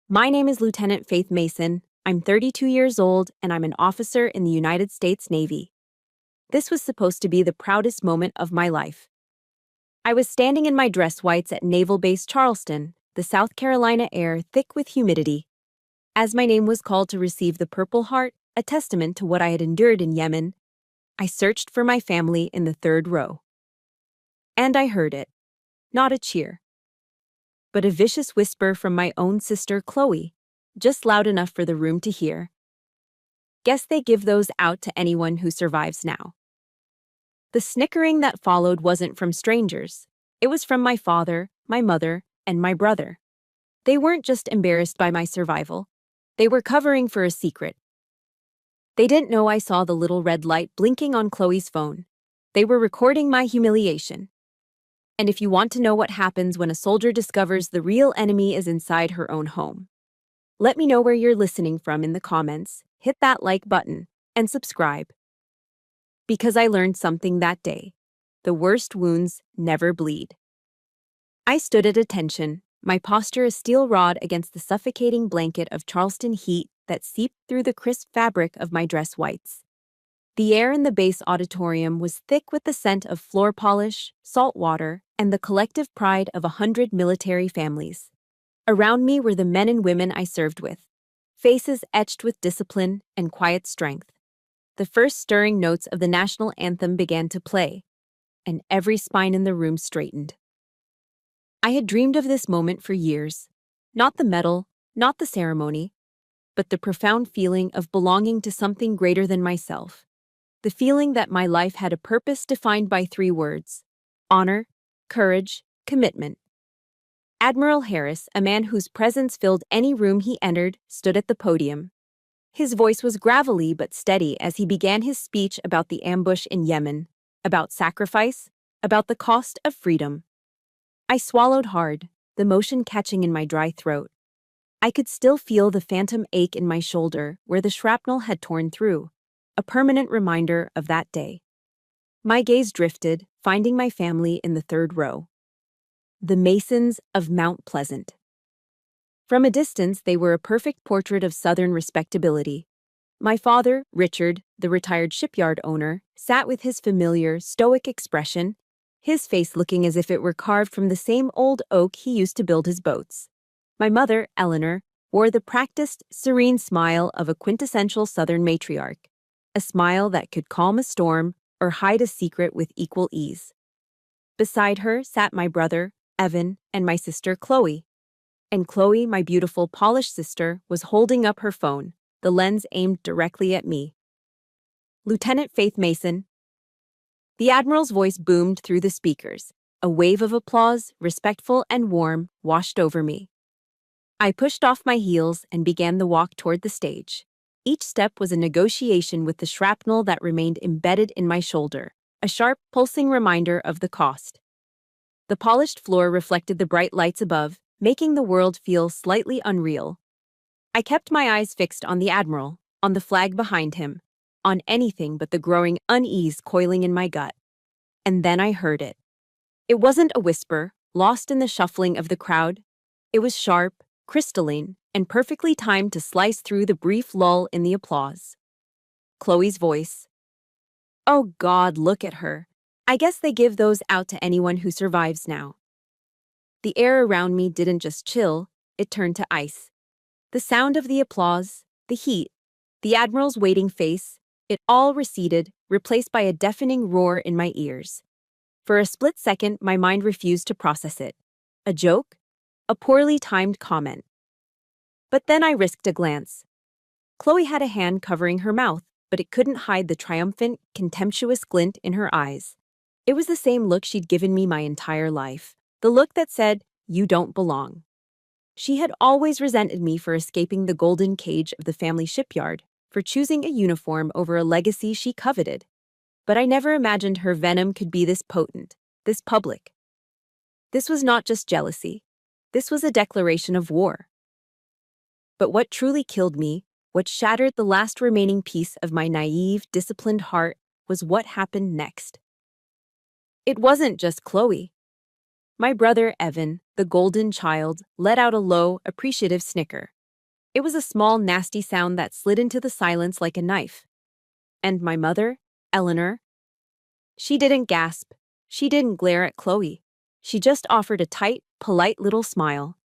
My name is Lieutenant Faith Mason. I'm 32 years old and I'm an officer in the United States Navy. This was supposed to be the proudest moment of my life. I was standing in my dress whites at Naval Base Charleston, the South Carolina air thick with humidity. As my name was called to receive the Purple Heart, a testament to what I had endured in Yemen, I searched for my family in the third row. And I heard it. Not a cheer, but a vicious whisper from my own sister Chloe, just loud enough for the room to hear. Guess they give those out to anyone who survives now. The snickering that followed wasn't from strangers. It was from my father, my mother, and my brother. They weren't just embarrassed by my survival. They were covering for a secret. They didn't know I saw the little red light blinking on Chloe's phone. They were recording my humiliation. And if you want to know what happens when a soldier discovers the real enemy is inside her own home, let me know where you're listening from in the comments, hit that like button, and subscribe. Because I learned something that day. The worst wounds never bleed. I stood at attention, my posture a steel rod against the suffocating blanket of Charleston heat that seeped through the crisp fabric of my dress whites. The air in the base auditorium was thick with the scent of floor polish, salt water, and the collective pride of 100 military families. Around me were the men and women I served with, faces etched with discipline and quiet strength. The first stirring notes of the national anthem began to play, and every spine in the room straightened. I had dreamed of this moment for years, not the medal, not the ceremony, but the profound feeling of belonging to something greater than myself. The feeling that my life had a purpose defined by 3 words: honor, courage, commitment. Admiral Harris, a man whose presence filled any room he entered, stood at the podium. His voice was gravelly but steady as he began his speech about the ambush in Yemen, about sacrifice, about the cost of freedom. I swallowed hard, the motion catching in my dry throat. I could still feel the phantom ache in my shoulder where the shrapnel had torn through, a permanent reminder of that day. My gaze drifted, finding my family in the third row. The Masons of Mount Pleasant. From a distance, they were a perfect portrait of Southern respectability. My father, Richard, the retired shipyard owner, sat with his familiar, stoic expression, his face looking as if it were carved from the same old oak he used to build his boats. My mother, Eleanor, wore the practiced, serene smile of a quintessential Southern matriarch, a smile that could calm a storm or hide a secret with equal ease. Beside her sat my brother, Evan, and my sister, Chloe. And Chloe, my beautiful, polished sister, was holding up her phone, the lens aimed directly at me. Lieutenant Faith Mason. The Admiral's voice boomed through the speakers. A wave of applause, respectful and warm, washed over me. I pushed off my heels and began the walk toward the stage. Each step was a negotiation with the shrapnel that remained embedded in my shoulder, a sharp, pulsing reminder of the cost. The polished floor reflected the bright lights above, making the world feel slightly unreal. I kept my eyes fixed on the Admiral, on the flag behind him, on anything but the growing unease coiling in my gut. And then I heard it. It wasn't a whisper, lost in the shuffling of the crowd. It was sharp, crystalline, and perfectly timed to slice through the brief lull in the applause. Chloe's voice. Oh God, look at her. I guess they give those out to anyone who survives now. The air around me didn't just chill, it turned to ice. The sound of the applause, the heat, the Admiral's waiting face, it all receded, replaced by a deafening roar in my ears. For a split second, my mind refused to process it. A joke? A poorly timed comment. But then I risked a glance. Chloe had a hand covering her mouth, but it couldn't hide the triumphant, contemptuous glint in her eyes. It was the same look she'd given me my entire life, the look that said, "You don't belong." She had always resented me for escaping the golden cage of the family shipyard, for choosing a uniform over a legacy she coveted. But I never imagined her venom could be this potent, this public. This was not just jealousy. This was a declaration of war. But what truly killed me, what shattered the last remaining piece of my naive, disciplined heart, was what happened next. It wasn't just Chloe. My brother, Evan, the golden child, let out a low, appreciative snicker. It was a small, nasty sound that slid into the silence like a knife. And my mother, Eleanor, she didn't gasp. She didn't glare at Chloe. She just offered a tight, polite little smile.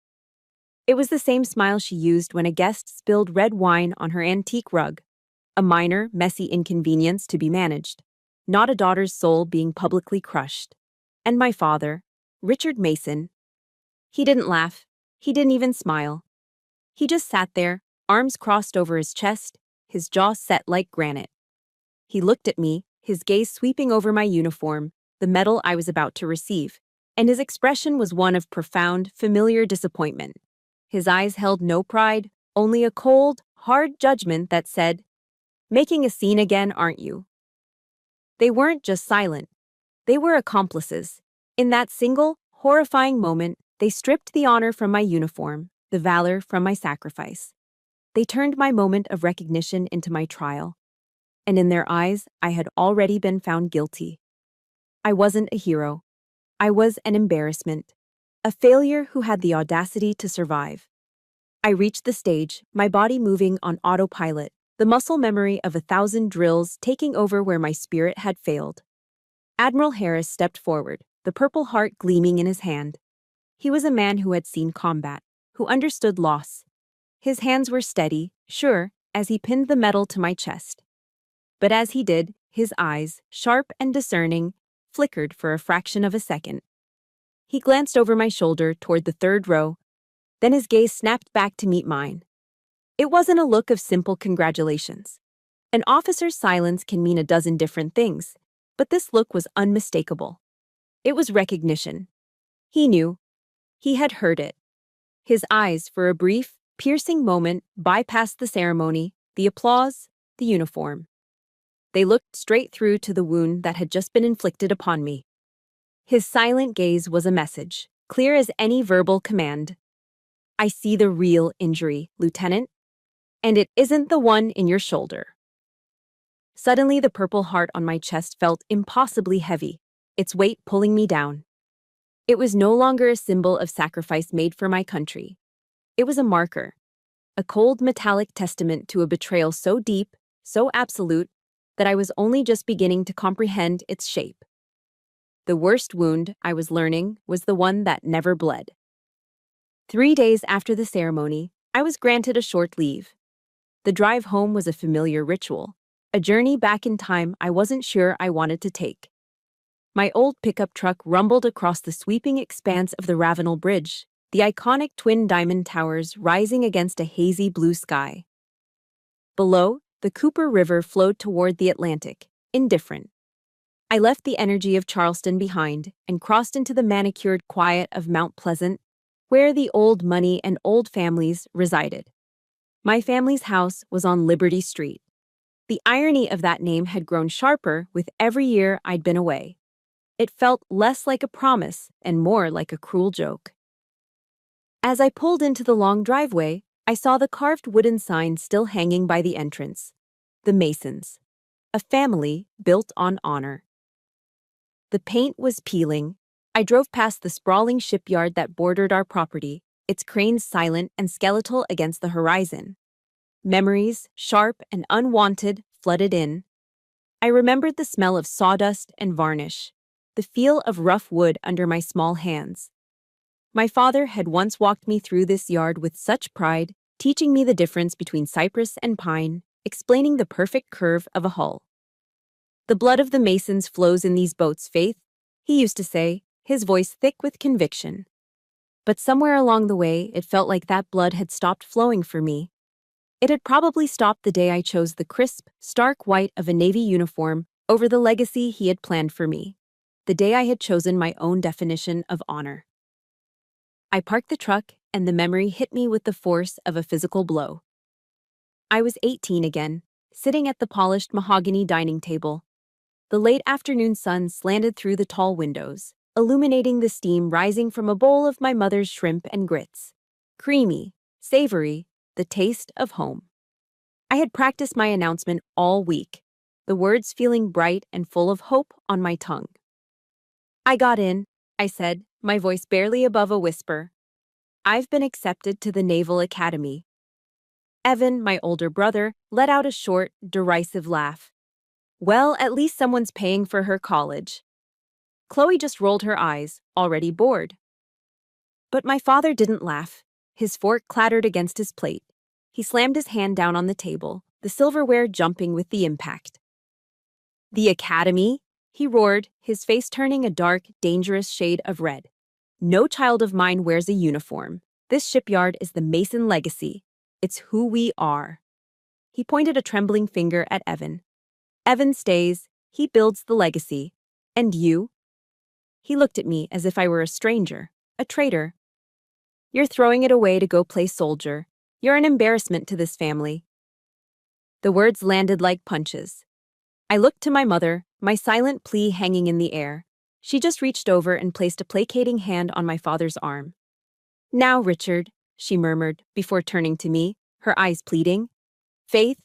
It was the same smile she used when a guest spilled red wine on her antique rug. A minor, messy inconvenience to be managed, not a daughter's soul being publicly crushed. And my father, Richard Mason, he didn't laugh. He didn't even smile. He just sat there, arms crossed over his chest, his jaw set like granite. He looked at me, his gaze sweeping over my uniform, the medal I was about to receive, and his expression was one of profound, familiar disappointment. His eyes held no pride, only a cold, hard judgment that said, "Making a scene again, aren't you?" They weren't just silent. They were accomplices. In that single, horrifying moment, they stripped the honor from my uniform, the valor from my sacrifice. They turned my moment of recognition into my trial. And in their eyes, I had already been found guilty. I wasn't a hero. I was an embarrassment. A failure who had the audacity to survive. I reached the stage, my body moving on autopilot, the muscle memory of 1,000 drills taking over where my spirit had failed. Admiral Harris stepped forward, the Purple Heart gleaming in his hand. He was a man who had seen combat, who understood loss. His hands were steady, sure, as he pinned the medal to my chest. But as he did, his eyes, sharp and discerning, flickered for a fraction of a second. He glanced over my shoulder toward the third row, then his gaze snapped back to meet mine. It wasn't a look of simple congratulations. An officer's silence can mean a dozen different things, but this look was unmistakable. It was recognition. He knew. He had heard it. His eyes, for a brief, piercing moment, bypassed the ceremony, the applause, the uniform. They looked straight through to the wound that had just been inflicted upon me. His silent gaze was a message, clear as any verbal command. "I see the real injury, Lieutenant, and it isn't the one in your shoulder." Suddenly, the Purple Heart on my chest felt impossibly heavy, its weight pulling me down. It was no longer a symbol of sacrifice made for my country. It was a marker, a cold metallic testament to a betrayal so deep, so absolute, that I was only just beginning to comprehend its shape. The worst wound, I was learning, was the one that never bled. 3 days after the ceremony, I was granted a short leave. The drive home was a familiar ritual, a journey back in time I wasn't sure I wanted to take. My old pickup truck rumbled across the sweeping expanse of the Ravenel Bridge, the iconic twin diamond towers rising against a hazy blue sky. Below, the Cooper River flowed toward the Atlantic, indifferent. I left the energy of Charleston behind and crossed into the manicured quiet of Mount Pleasant, where the old money and old families resided. My family's house was on Liberty Street. The irony of that name had grown sharper with every year I'd been away. It felt less like a promise and more like a cruel joke. As I pulled into the long driveway, I saw the carved wooden sign still hanging by the entrance. The Masons. A family built on honor. The paint was peeling. I drove past the sprawling shipyard that bordered our property, its cranes silent and skeletal against the horizon. Memories, sharp and unwanted, flooded in. I remembered the smell of sawdust and varnish, the feel of rough wood under my small hands. My father had once walked me through this yard with such pride, teaching me the difference between cypress and pine, explaining the perfect curve of a hull. "The blood of the Masons flows in these boats, Faith," he used to say, his voice thick with conviction. But somewhere along the way, it felt like that blood had stopped flowing for me. It had probably stopped the day I chose the crisp, stark white of a Navy uniform over the legacy he had planned for me. The day I had chosen my own definition of honor. I parked the truck, and the memory hit me with the force of a physical blow. I was 18 again, sitting at the polished mahogany dining table. The late afternoon sun slanted through the tall windows, illuminating the steam rising from a bowl of my mother's shrimp and grits. Creamy, savory, the taste of home. I had practiced my announcement all week, the words feeling bright and full of hope on my tongue. "I got in," I said, my voice barely above a whisper. "I've been accepted to the Naval Academy." Evan, my older brother, let out a short, derisive laugh. Well, at least someone's paying for her college. Chloe just rolled her eyes, already bored. But my father didn't laugh. His fork clattered against his plate. He slammed his hand down on the table, the silverware jumping with the impact. The academy? He roared, his face turning a dark, dangerous shade of red. No child of mine wears a uniform. This shipyard is the Mason legacy. It's who we are. He pointed a trembling finger at Evan. Evan stays. He builds the legacy. And you? He looked at me as if I were a stranger, a traitor. You're throwing it away to go play soldier. You're an embarrassment to this family. The words landed like punches. I looked to my mother, my silent plea hanging in the air. She just reached over and placed a placating hand on my father's arm. Now, Richard, she murmured before turning to me, her eyes pleading. Faith,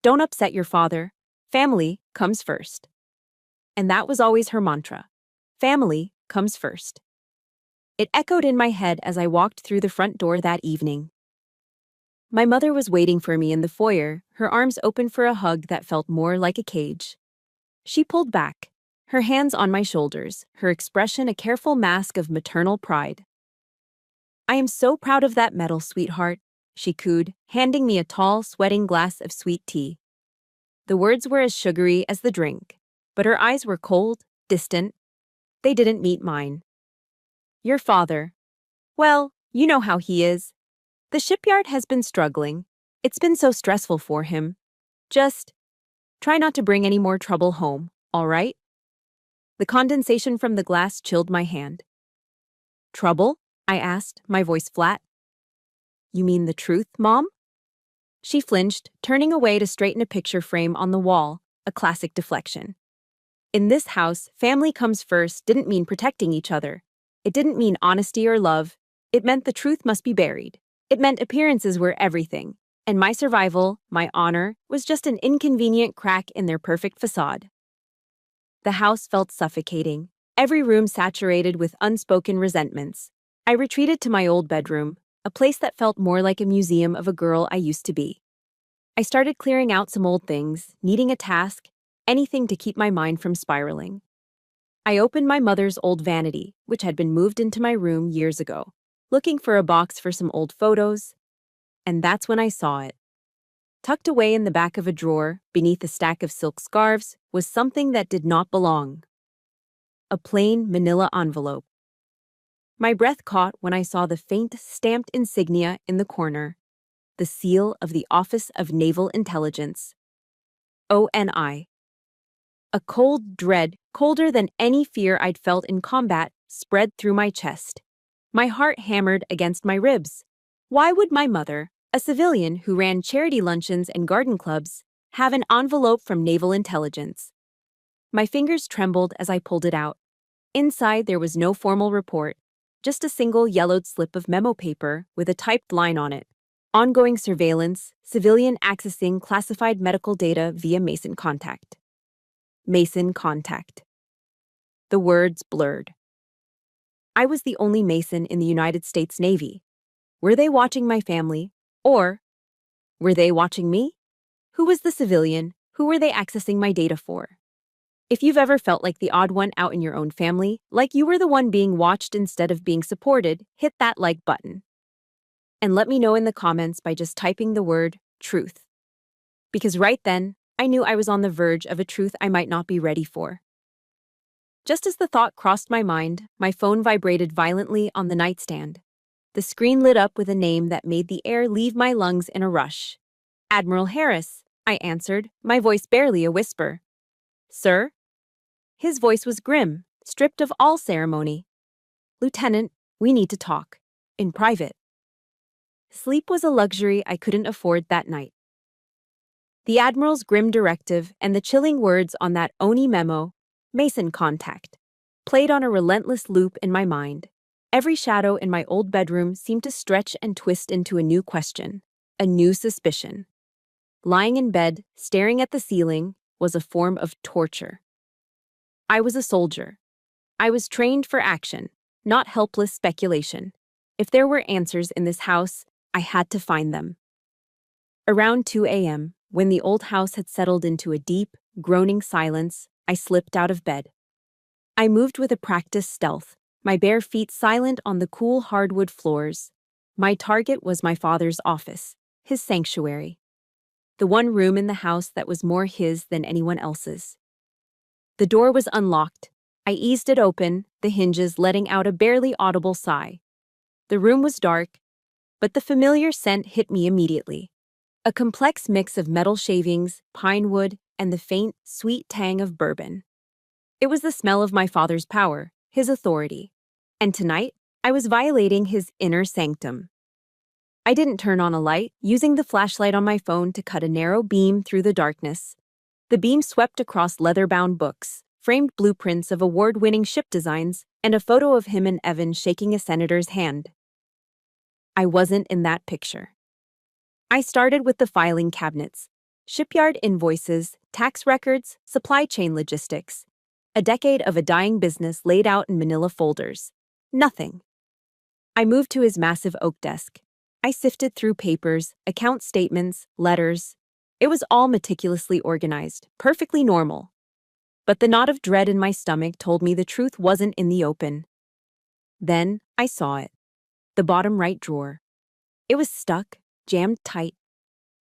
don't upset your father. Family comes first. And that was always her mantra. Family comes first. It echoed in my head as I walked through the front door that evening. My mother was waiting for me in the foyer, her arms open for a hug that felt more like a cage. She pulled back, her hands on my shoulders, her expression a careful mask of maternal pride. I am so proud of that medal, sweetheart, she cooed, handing me a tall, sweating glass of sweet tea. The words were as sugary as the drink, but her eyes were cold, distant. They didn't meet mine. Your father. Well, you know how he is. The shipyard has been struggling. It's been so stressful for him. Just try not to bring any more trouble home, all right? The condensation from the glass chilled my hand. Trouble? I asked, my voice flat. You mean the truth, Mom? She flinched, turning away to straighten a picture frame on the wall, a classic deflection. In this house, family comes first didn't mean protecting each other. It didn't mean honesty or love. It meant the truth must be buried. It meant appearances were everything, and my survival, my honor, was just an inconvenient crack in their perfect facade. The house felt suffocating, every room saturated with unspoken resentments. I retreated to my old bedroom, a place that felt more like a museum of a girl I used to be. I started clearing out some old things, needing a task, anything to keep my mind from spiraling. I opened my mother's old vanity, which had been moved into my room years ago, looking for a box for some old photos, and that's when I saw it. Tucked away in the back of a drawer, beneath a stack of silk scarves, was something that did not belong. A plain manila envelope. My breath caught when I saw the faint, stamped insignia in the corner, the seal of the Office of Naval Intelligence. ONI. A cold dread, colder than any fear I'd felt in combat, spread through my chest. My heart hammered against my ribs. Why would my mother, a civilian who ran charity luncheons and garden clubs, have an envelope from Naval Intelligence? My fingers trembled as I pulled it out. Inside, there was no formal report, just a single yellowed slip of memo paper with a typed line on it. Ongoing surveillance, civilian accessing classified medical data via Mason contact. Mason contact. The words blurred. I was the only Mason in the United States Navy. Were they watching my family? Or were they watching me? Who was the civilian? Who were they accessing my data for? If you've ever felt like the odd one out in your own family, like you were the one being watched instead of being supported, hit that like button. And let me know in the comments by just typing the word truth. Because right then, I knew I was on the verge of a truth I might not be ready for. Just as the thought crossed my mind, my phone vibrated violently on the nightstand. The screen lit up with a name that made the air leave my lungs in a rush. Admiral Harris, I answered, my voice barely a whisper. Sir? His voice was grim, stripped of all ceremony. Lieutenant, we need to talk. In private. Sleep was a luxury I couldn't afford that night. The Admiral's grim directive and the chilling words on that ONI memo, Mason contact, played on a relentless loop in my mind. Every shadow in my old bedroom seemed to stretch and twist into a new question, a new suspicion. Lying in bed, staring at the ceiling, was a form of torture. I was a soldier. I was trained for action, not helpless speculation. If there were answers in this house, I had to find them. Around 2 a.m., when the old house had settled into a deep, groaning silence, I slipped out of bed. I moved with a practiced stealth, my bare feet silent on the cool hardwood floors. My target was my father's office, his sanctuary. The one room in the house that was more his than anyone else's. The door was unlocked. I eased it open, the hinges letting out a barely audible sigh. The room was dark, but the familiar scent hit me immediately. A complex mix of metal shavings, pine wood, and the faint, sweet tang of bourbon. It was the smell of my father's power, his authority. And tonight, I was violating his inner sanctum. I didn't turn on a light, using the flashlight on my phone to cut a narrow beam through the darkness. The beam swept across leather-bound books, framed blueprints of award-winning ship designs, and a photo of him and Evan shaking a senator's hand. I wasn't in that picture. I started with the filing cabinets, shipyard invoices, tax records, supply chain logistics. A decade of a dying business laid out in manila folders. Nothing. I moved to his massive oak desk. I sifted through papers, account statements, letters. It was all meticulously organized, perfectly normal. But the knot of dread in my stomach told me the truth wasn't in the open. Then I saw it. The bottom right drawer. It was stuck, jammed tight.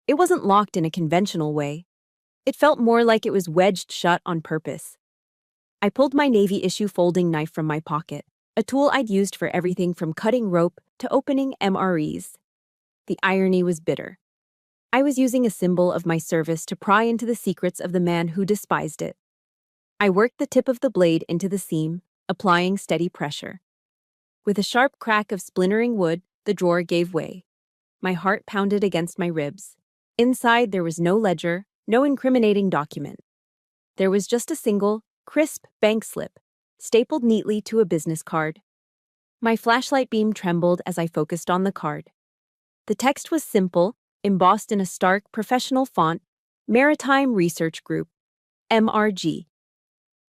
It wasn't locked in a conventional way. It felt more like it was wedged shut on purpose. I pulled my Navy issue folding knife from my pocket, a tool I'd used for everything from cutting rope to opening MREs. The irony was bitter. I was using a symbol of my service to pry into the secrets of the man who despised it. I worked the tip of the blade into the seam, applying steady pressure. With a sharp crack of splintering wood, the drawer gave way. My heart pounded against my ribs. Inside, there was no ledger, no incriminating document. There was just a single, crisp bank slip, stapled neatly to a business card. My flashlight beam trembled as I focused on the card. The text was simple, embossed in a stark, professional font, Maritime Research Group, MRG.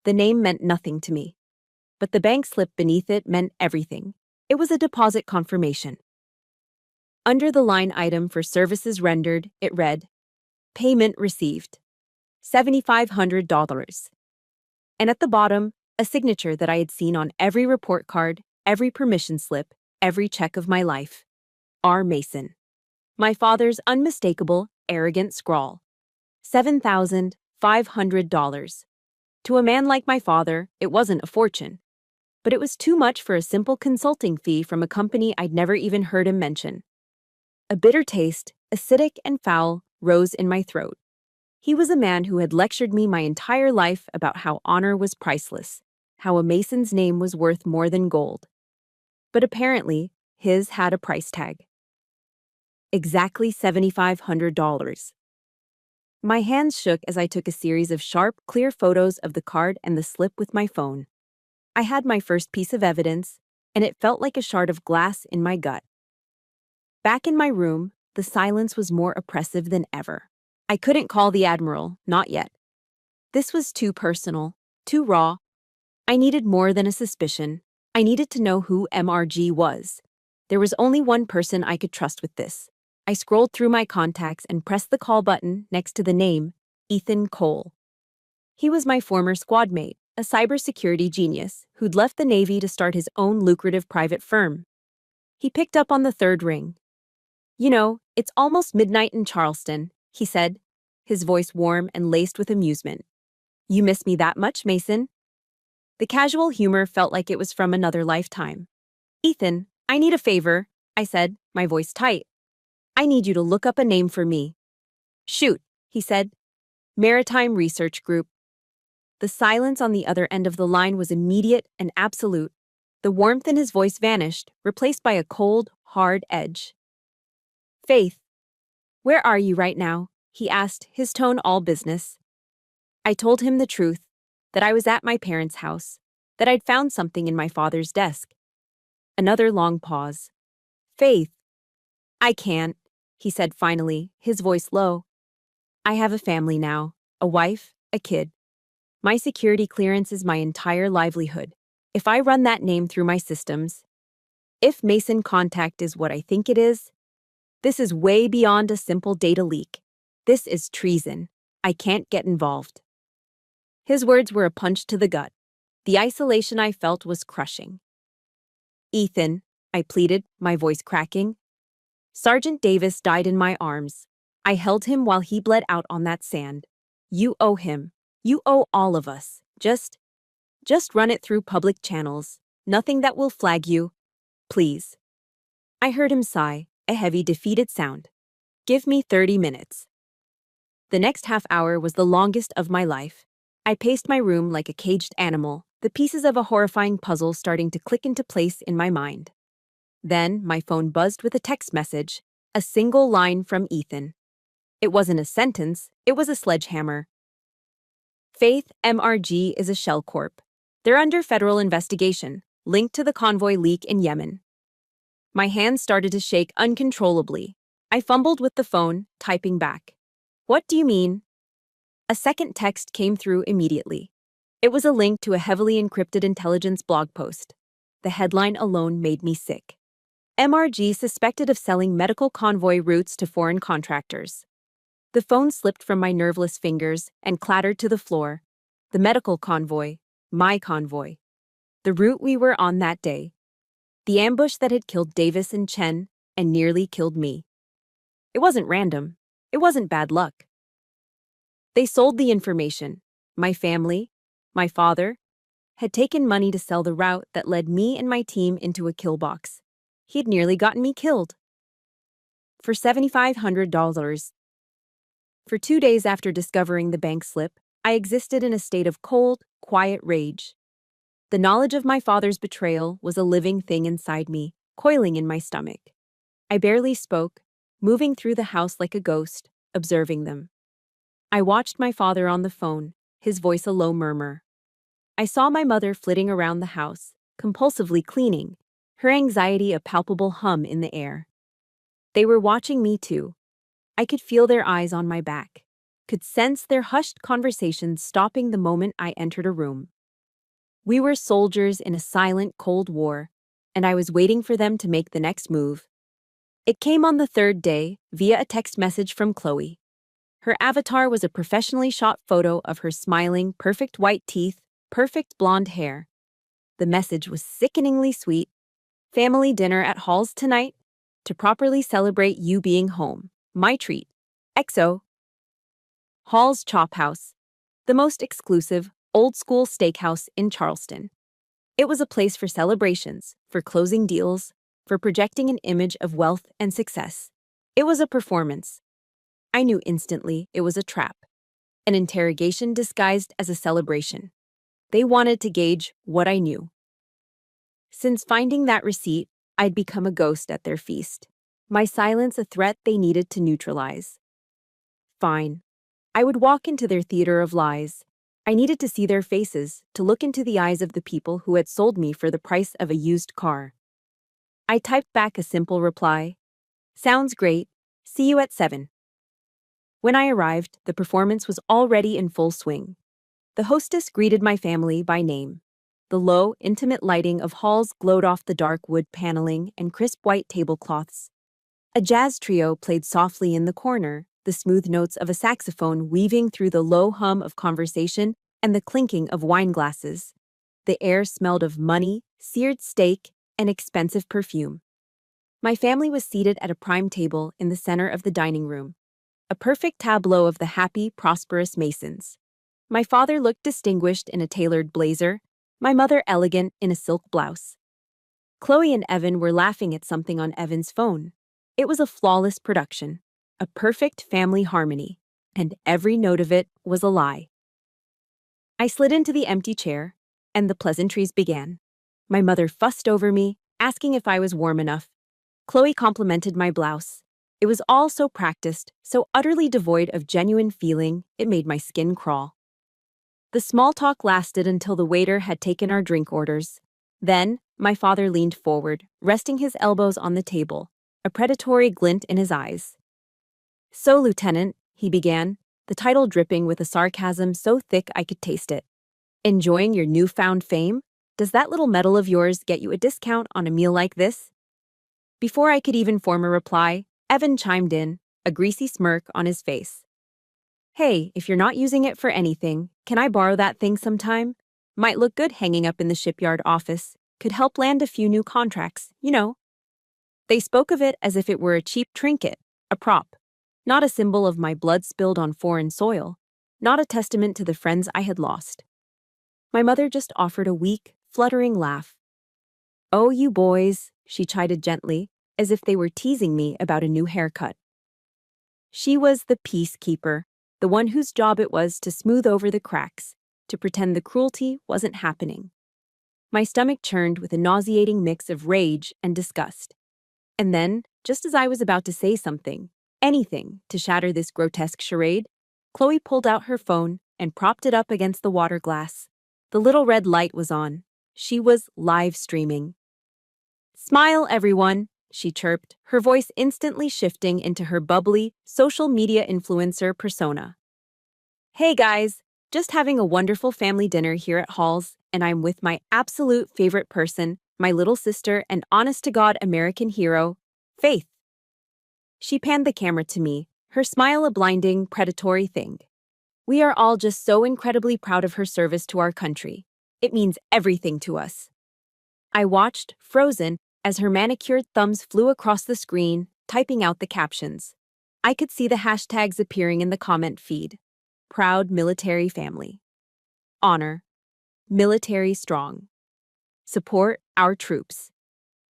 The name meant nothing to me. But the bank slip beneath it meant everything. It was a deposit confirmation. Under the line item for services rendered, it read, Payment received, $7,500. And at the bottom, a signature that I had seen on every report card, every permission slip, every check of my life. R. Mason. My father's unmistakable, arrogant scrawl. $7,500. To a man like my father, it wasn't a fortune. But it was too much for a simple consulting fee from a company I'd never even heard him mention. A bitter taste, acidic and foul, rose in my throat. He was a man who had lectured me my entire life about how honor was priceless, how a Mason's name was worth more than gold. But apparently, his had a price tag. Exactly $7,500. My hands shook as I took a series of sharp, clear photos of the card and the slip with my phone. I had my first piece of evidence, and it felt like a shard of glass in my gut. Back in my room, the silence was more oppressive than ever. I couldn't call the Admiral, not yet. This was too personal, too raw. I needed more than a suspicion. I needed to know who MRG was. There was only one person I could trust with this. I scrolled through my contacts and pressed the call button next to the name, Ethan Cole. He was my former squad mate, a cybersecurity genius who'd left the Navy to start his own lucrative private firm. He picked up on the third ring. You know, it's almost midnight in Charleston, he said, his voice warm and laced with amusement. You miss me that much, Mason? The casual humor felt like it was from another lifetime. Ethan, I need a favor, I said, my voice tight. I need you to look up a name for me. Shoot, he said. Maritime Research Group. The silence on the other end of the line was immediate and absolute. The warmth in his voice vanished, replaced by a cold, hard edge. Faith, where are you right now? He asked, his tone all business. I told him the truth, that I was at my parents' house, that I'd found something in my father's desk. Another long pause. Faith. I can't, he said finally, his voice low. I have a family now, a wife, a kid. My security clearance is my entire livelihood. If I run that name through my systems, if Mason Contact is what I think it is, This is way beyond a simple data leak. This is treason. I can't get involved. His words were a punch to the gut. The isolation I felt was crushing. Ethan, I pleaded, my voice cracking. Sergeant Davis died in my arms. I held him while he bled out on that sand. You owe him. You owe all of us. Just run it through public channels. Nothing that will flag you. Please. I heard him sigh, a heavy, defeated sound. Give me 30 minutes. The next half hour was the longest of my life. I paced my room like a caged animal, the pieces of a horrifying puzzle starting to click into place in my mind. Then my phone buzzed with a text message, a single line from Ethan. It wasn't a sentence, it was a sledgehammer. Faith MRG is a shell corp. They're under federal investigation, linked to the convoy leak in Yemen. My hands started to shake uncontrollably. I fumbled with the phone, typing back. What do you mean? A second text came through immediately. It was a link to a heavily encrypted intelligence blog post. The headline alone made me sick. MRG suspected of selling medical convoy routes to foreign contractors. The phone slipped from my nerveless fingers and clattered to the floor. The medical convoy, my convoy. The route we were on that day. The ambush that had killed Davis and Chen and nearly killed me. It wasn't random. It wasn't bad luck. They sold the information. My family, my father, had taken money to sell the route that led me and my team into a kill box. He had nearly gotten me killed. For $7,500. For 2 days after discovering the bank slip, I existed in a state of cold, quiet rage. The knowledge of my father's betrayal was a living thing inside me, coiling in my stomach. I barely spoke, moving through the house like a ghost, observing them. I watched my father on the phone, his voice a low murmur. I saw my mother flitting around the house, compulsively cleaning, her anxiety a palpable hum in the air. They were watching me too. I could feel their eyes on my back, could sense their hushed conversations stopping the moment I entered a room. We were soldiers in a silent Cold War, and I was waiting for them to make the next move. It came on the third day via a text message from Chloe. Her avatar was a professionally shot photo of her smiling, perfect white teeth, perfect blonde hair. The message was sickeningly sweet. Family dinner at Hall's tonight to properly celebrate you being home. My treat. XO. Hall's Chop House, the most exclusive, old-school steakhouse in Charleston. It was a place for celebrations, for closing deals, for projecting an image of wealth and success. It was a performance. I knew instantly it was a trap, an interrogation disguised as a celebration. They wanted to gauge what I knew. Since finding that receipt, I'd become a ghost at their feast. My silence a threat they needed to neutralize. Fine. I would walk into their theater of lies. I needed to see their faces, to look into the eyes of the people who had sold me for the price of a used car. I typed back a simple reply. Sounds great. See you at 7. When I arrived, the performance was already in full swing. The hostess greeted my family by name. The low, intimate lighting of halls glowed off the dark wood paneling and crisp white tablecloths. A jazz trio played softly in the corner, the smooth notes of a saxophone weaving through the low hum of conversation and the clinking of wine glasses. The air smelled of money, seared steak, and expensive perfume. My family was seated at a prime table in the center of the dining room, a perfect tableau of the happy, prosperous Masons. My father looked distinguished in a tailored blazer, my mother elegant in a silk blouse. Chloe and Evan were laughing at something on Evan's phone. It was a flawless production, a perfect family harmony, and every note of it was a lie. I slid into the empty chair, and the pleasantries began. My mother fussed over me, asking if I was warm enough. Chloe complimented my blouse. It was all so practiced, so utterly devoid of genuine feeling, it made my skin crawl. The small talk lasted until the waiter had taken our drink orders. Then, my father leaned forward, resting his elbows on the table, a predatory glint in his eyes. So, Lieutenant, he began, the title dripping with a sarcasm so thick I could taste it. Enjoying your newfound fame? Does that little medal of yours get you a discount on a meal like this? Before I could even form a reply, Evan chimed in, a greasy smirk on his face. Hey, if you're not using it for anything, can I borrow that thing sometime? Might look good hanging up in the shipyard office. Could help land a few new contracts, you know. They spoke of it as if it were a cheap trinket, a prop, not a symbol of my blood spilled on foreign soil, not a testament to the friends I had lost. My mother just offered a weak, fluttering laugh. Oh, you boys, she chided gently, as if they were teasing me about a new haircut. She was the peacekeeper, the one whose job it was to smooth over the cracks, to pretend the cruelty wasn't happening. My stomach churned with a nauseating mix of rage and disgust. And then, just as I was about to say something, anything, to shatter this grotesque charade, Chloe pulled out her phone and propped it up against the water glass. The little red light was on. She was live streaming. Smile, everyone, she chirped, her voice instantly shifting into her bubbly, social media influencer persona. Hey guys, just having a wonderful family dinner here at Hall's, and I'm with my absolute favorite person, my little sister and honest-to-God American hero, Faith. She panned the camera to me, her smile a blinding, predatory thing. We are all just so incredibly proud of her service to our country. It means everything to us. I watched, frozen, as her manicured thumbs flew across the screen, typing out the captions. I could see the hashtags appearing in the comment feed. Proud military family. Honor. Military strong. Support our troops.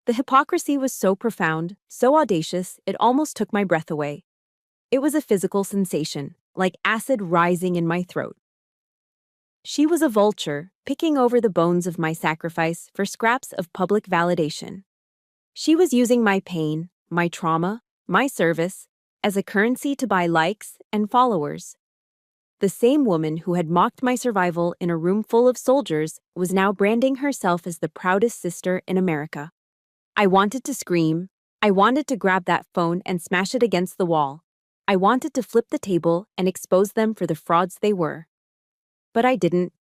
The hypocrisy was so profound, so audacious, it almost took my breath away. It was a physical sensation, like acid rising in my throat. She was a vulture, picking over the bones of my sacrifice for scraps of public validation. She was using my pain, my trauma, my service, as a currency to buy likes and followers. The same woman who had mocked my survival in a room full of soldiers was now branding herself as the proudest sister in America. I wanted to scream. I wanted to grab that phone and smash it against the wall. I wanted to flip the table and expose them for the frauds they were. But I didn't.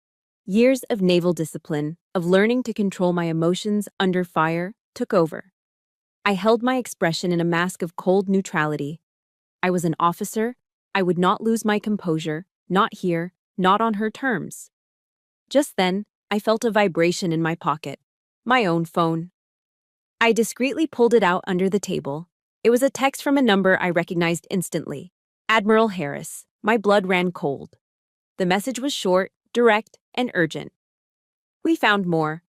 Years of naval discipline, of learning to control my emotions under fire, took over. I held my expression in a mask of cold neutrality. I was an officer. I would not lose my composure, not here, not on her terms. Just then, I felt a vibration in my pocket. My own phone. I discreetly pulled it out under the table. It was a text from a number I recognized instantly. Admiral Harris. My blood ran cold. The message was short, direct, and urgent. We found more.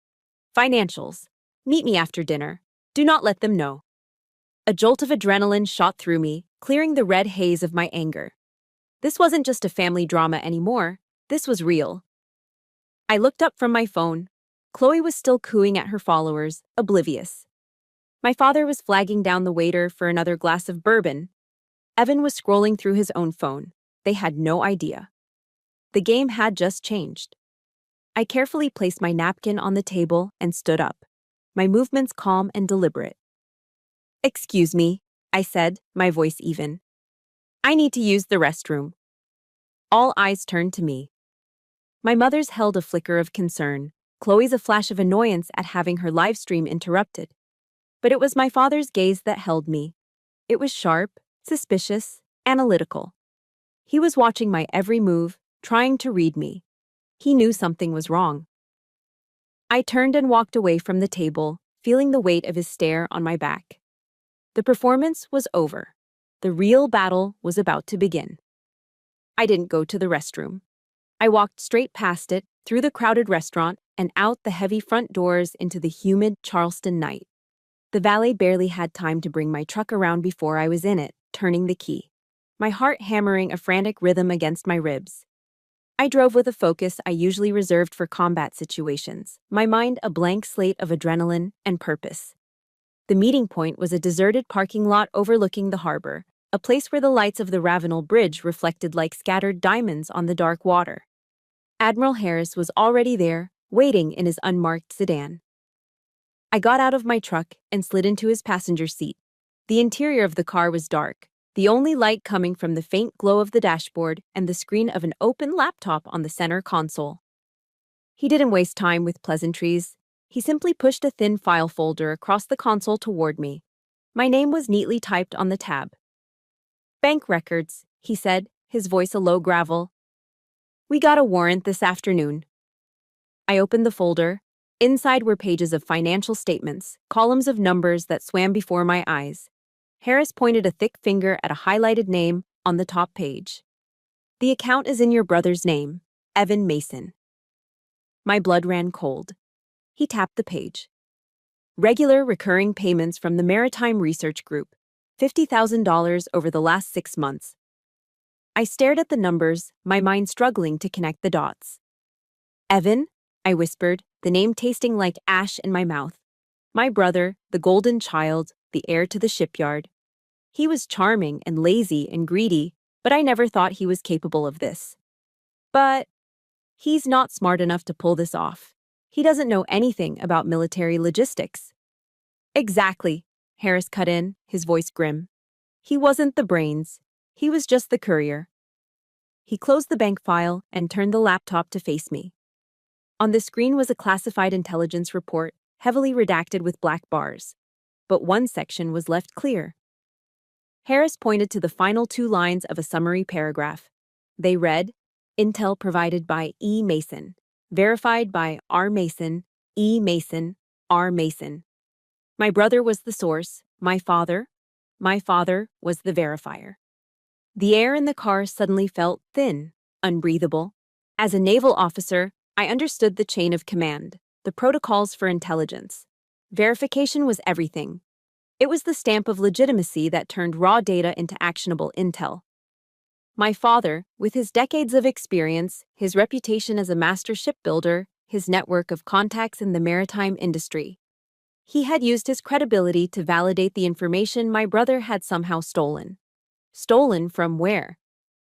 Financials. Meet me after dinner. Do not let them know. A jolt of adrenaline shot through me, clearing the red haze of my anger. This wasn't just a family drama anymore. This was real. I looked up from my phone. Chloe was still cooing at her followers, oblivious. My father was flagging down the waiter for another glass of bourbon. Evan was scrolling through his own phone. They had no idea. The game had just changed. I carefully placed my napkin on the table and stood up, my movements calm and deliberate. Excuse me, I said, my voice even. I need to use the restroom. All eyes turned to me. My mother's held a flicker of concern, Chloe's a flash of annoyance at having her live stream interrupted. But it was my father's gaze that held me. It was sharp, suspicious, analytical. He was watching my every move, trying to read me. He knew something was wrong. I turned and walked away from the table, feeling the weight of his stare on my back. The performance was over. The real battle was about to begin. I didn't go to the restroom. I walked straight past it, through the crowded restaurant, and out the heavy front doors into the humid Charleston night. The valet barely had time to bring my truck around before I was in it, turning the key, my heart hammering a frantic rhythm against my ribs. I drove with a focus I usually reserved for combat situations, my mind a blank slate of adrenaline and purpose. The meeting point was a deserted parking lot overlooking the harbor, a place where the lights of the Ravenel Bridge reflected like scattered diamonds on the dark water. Admiral Harris was already there, waiting in his unmarked sedan. I got out of my truck and slid into his passenger seat. The interior of the car was dark, the only light coming from the faint glow of the dashboard and the screen of an open laptop on the center console. He didn't waste time with pleasantries. He simply pushed a thin file folder across the console toward me. My name was neatly typed on the tab. "Bank records," he said, his voice a low gravel. "We got a warrant this afternoon." I opened the folder. Inside were pages of financial statements, columns of numbers that swam before my eyes. Harris pointed a thick finger at a highlighted name on the top page. "The account is in your brother's name, Evan Mason." My blood ran cold. He tapped the page. "Regular recurring payments from the Maritime Research Group, $50,000 over the last 6 months." I stared at the numbers, my mind struggling to connect the dots. "Evan," I whispered, the name tasting like ash in my mouth. "My brother, the golden child, the heir to the shipyard. He was charming and lazy and greedy, but I never thought he was capable of this. But he's not smart enough to pull this off. He doesn't know anything about military logistics." "Exactly," Harris cut in, his voice grim. "He wasn't the brains. He was just the courier." He closed the bank file and turned the laptop to face me. On the screen was a classified intelligence report, heavily redacted with black bars. But one section was left clear. Harris pointed to the final 2 lines of a summary paragraph. They read, "Intel provided by E. Mason, verified by R. Mason, E. Mason, R. Mason." My brother was the source, my father was the verifier. The air in the car suddenly felt thin, unbreathable. As a naval officer, I understood the chain of command, the protocols for intelligence. Verification was everything. It was the stamp of legitimacy that turned raw data into actionable intel. My father, with his decades of experience, his reputation as a master shipbuilder, his network of contacts in the maritime industry, he had used his credibility to validate the information my brother had somehow stolen. Stolen from where?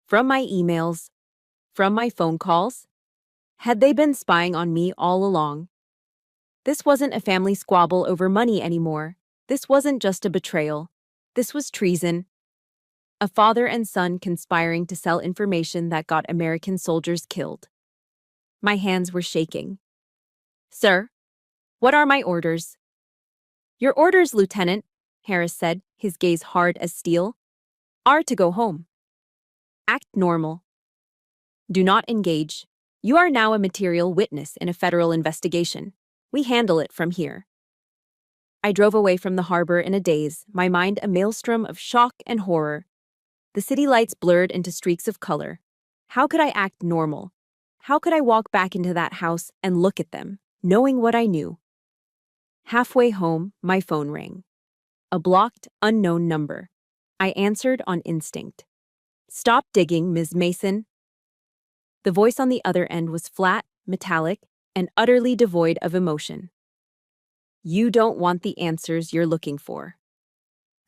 From my emails? From my phone calls? Had they been spying on me all along? This wasn't a family squabble over money anymore. This wasn't just a betrayal. This was treason. A father and son conspiring to sell information that got American soldiers killed. My hands were shaking. "Sir, what are my orders?" "Your orders, Lieutenant," Harris said, his gaze hard as steel, "are to go home. Act normal. Do not engage. You are now a material witness in a federal investigation. We handle it from here." I drove away from the harbor in a daze, my mind a maelstrom of shock and horror. The city lights blurred into streaks of color. How could I act normal? How could I walk back into that house and look at them, knowing what I knew? Halfway home, my phone rang. A blocked, unknown number. I answered on instinct. "Stop digging, Ms. Mason." The voice on the other end was flat, metallic, and utterly devoid of emotion. "You don't want the answers you're looking for."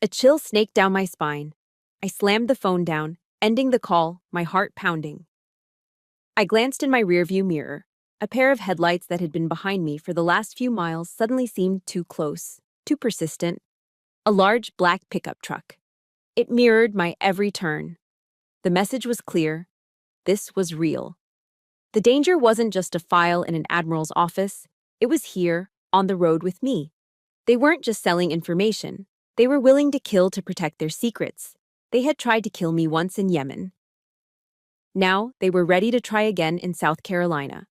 A chill snaked down my spine. I slammed the phone down, ending the call, my heart pounding. I glanced in my rearview mirror. A pair of headlights that had been behind me for the last few miles suddenly seemed too close, too persistent. A large black pickup truck. It mirrored my every turn. The message was clear. This was real. The danger wasn't just a file in an admiral's office. It was here, on the road with me. They weren't just selling information. They were willing to kill to protect their secrets. They had tried to kill me once in Yemen. Now, they were ready to try again in South Carolina.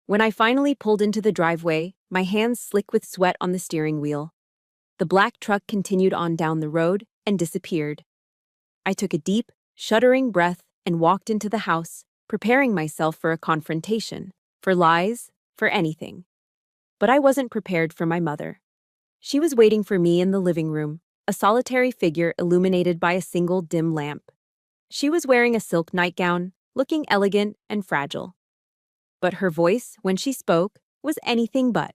When I finally pulled into the driveway, my hands slick with sweat on the steering wheel. The black truck continued on down the road and disappeared. I took a deep, shuddering breath and walked into the house, preparing myself for a confrontation, for lies, for anything. But I wasn't prepared for my mother. She was waiting for me in the living room, a solitary figure illuminated by a single dim lamp. She was wearing a silk nightgown, looking elegant and fragile. But her voice, when she spoke, was anything but.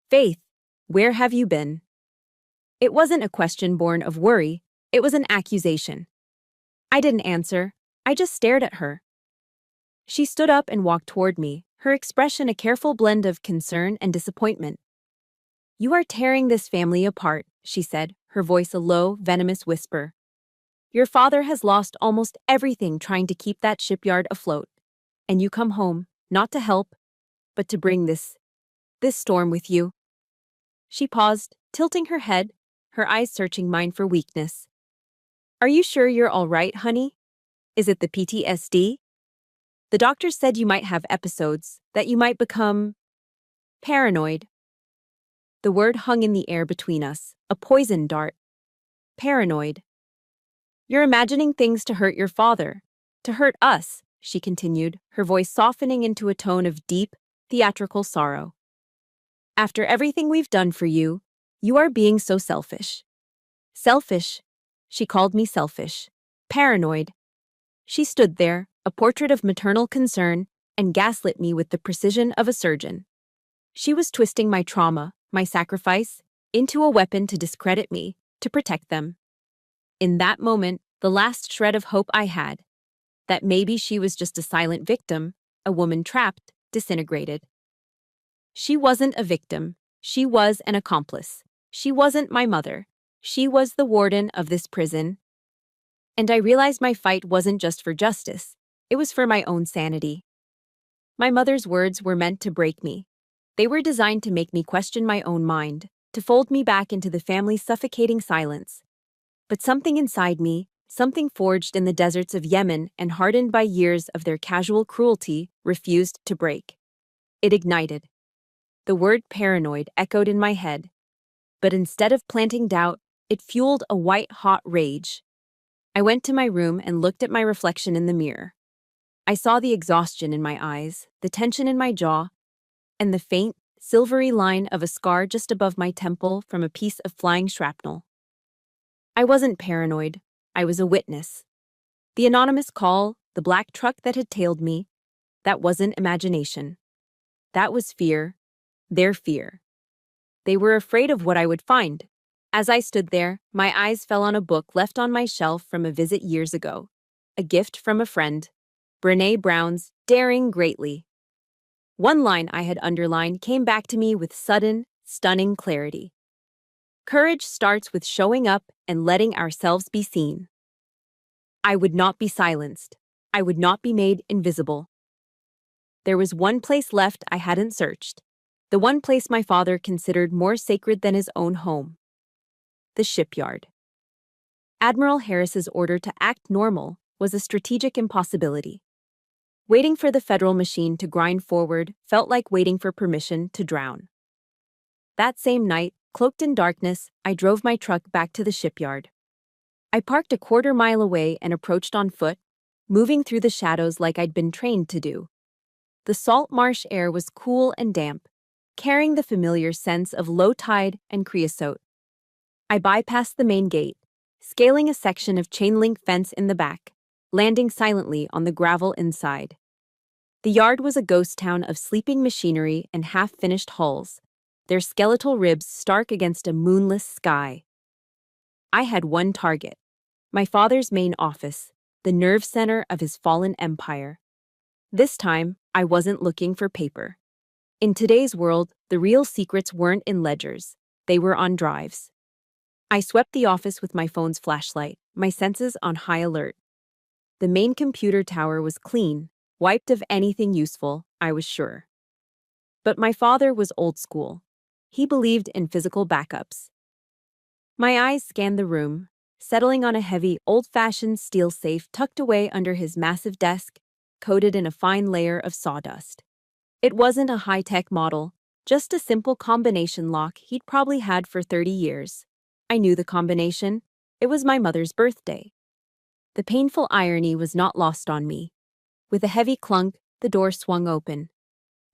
"Faith, where have you been?" It wasn't a question born of worry, it was an accusation. I didn't answer, I just stared at her. She stood up and walked toward me, her expression a careful blend of concern and disappointment. "You are tearing this family apart," she said, her voice a low, venomous whisper. "Your father has lost almost everything trying to keep that shipyard afloat. And you come home, not to help, but to bring this storm with you." She paused, tilting her head, her eyes searching mine for weakness. Are you sure you're all right, honey? Is it the PTSD? The doctor said you might have episodes, that you might become paranoid. The word hung in the air between us, a poison dart. Paranoid. You're imagining things to hurt your father, to hurt us, she continued, her voice softening into a tone of deep, theatrical sorrow. After everything we've done for you, you are being so selfish. Selfish. She called me selfish. Paranoid. She stood there, a portrait of maternal concern, and gaslit me with the precision of a surgeon. She was twisting my trauma, my sacrifice, into a weapon to discredit me, to protect them. In that moment, the last shred of hope I had, that maybe she was just a silent victim, a woman trapped, disintegrated. She wasn't a victim. She was an accomplice. She wasn't my mother. She was the warden of this prison. And I realized my fight wasn't just for justice. It was for my own sanity. My mother's words were meant to break me. They were designed to make me question my own mind, to fold me back into the family's suffocating silence. But something inside me, something forged in the deserts of Yemen and hardened by years of their casual cruelty, refused to break. It ignited. The word paranoid echoed in my head, but instead of planting doubt, it fueled a white-hot rage. I went to my room and looked at my reflection in the mirror. I saw the exhaustion in my eyes, the tension in my jaw, and the faint, silvery line of a scar just above my temple from a piece of flying shrapnel. I wasn't paranoid. I was a witness. The anonymous call, the black truck that had tailed me, that wasn't imagination. That was fear. Their fear. They were afraid of what I would find. As I stood there, my eyes fell on a book left on my shelf from a visit years ago. A gift from a friend. Brené Brown's Daring Greatly. One line I had underlined came back to me with sudden, stunning clarity. Courage starts with showing up and letting ourselves be seen. I would not be silenced. I would not be made invisible. There was one place left I hadn't searched. The one place my father considered more sacred than his own home. The shipyard. Admiral Harris's order to act normal was a strategic impossibility. Waiting for the federal machine to grind forward felt like waiting for permission to drown. That same night, cloaked in darkness, I drove my truck back to the shipyard. I parked a quarter-mile away and approached on foot, moving through the shadows like I'd been trained to do. The salt marsh air was cool and damp, carrying the familiar sense of low tide and creosote. I bypassed the main gate, scaling a section of chain-link fence in the back, landing silently on the gravel inside. The yard was a ghost town of sleeping machinery and half-finished hulls, their skeletal ribs stark against a moonless sky. I had one target, my father's main office, the nerve center of his fallen empire. This time, I wasn't looking for paper. In today's world, the real secrets weren't in ledgers, they were on drives. I swept the office with my phone's flashlight, my senses on high alert. The main computer tower was clean, wiped of anything useful, I was sure. But my father was old school. He believed in physical backups. My eyes scanned the room, settling on a heavy, old-fashioned steel safe tucked away under his massive desk, coated in a fine layer of sawdust. It wasn't a high-tech model, just a simple combination lock he'd probably had for 30 years. I knew the combination. It was my mother's birthday. The painful irony was not lost on me. With a heavy clunk, the door swung open.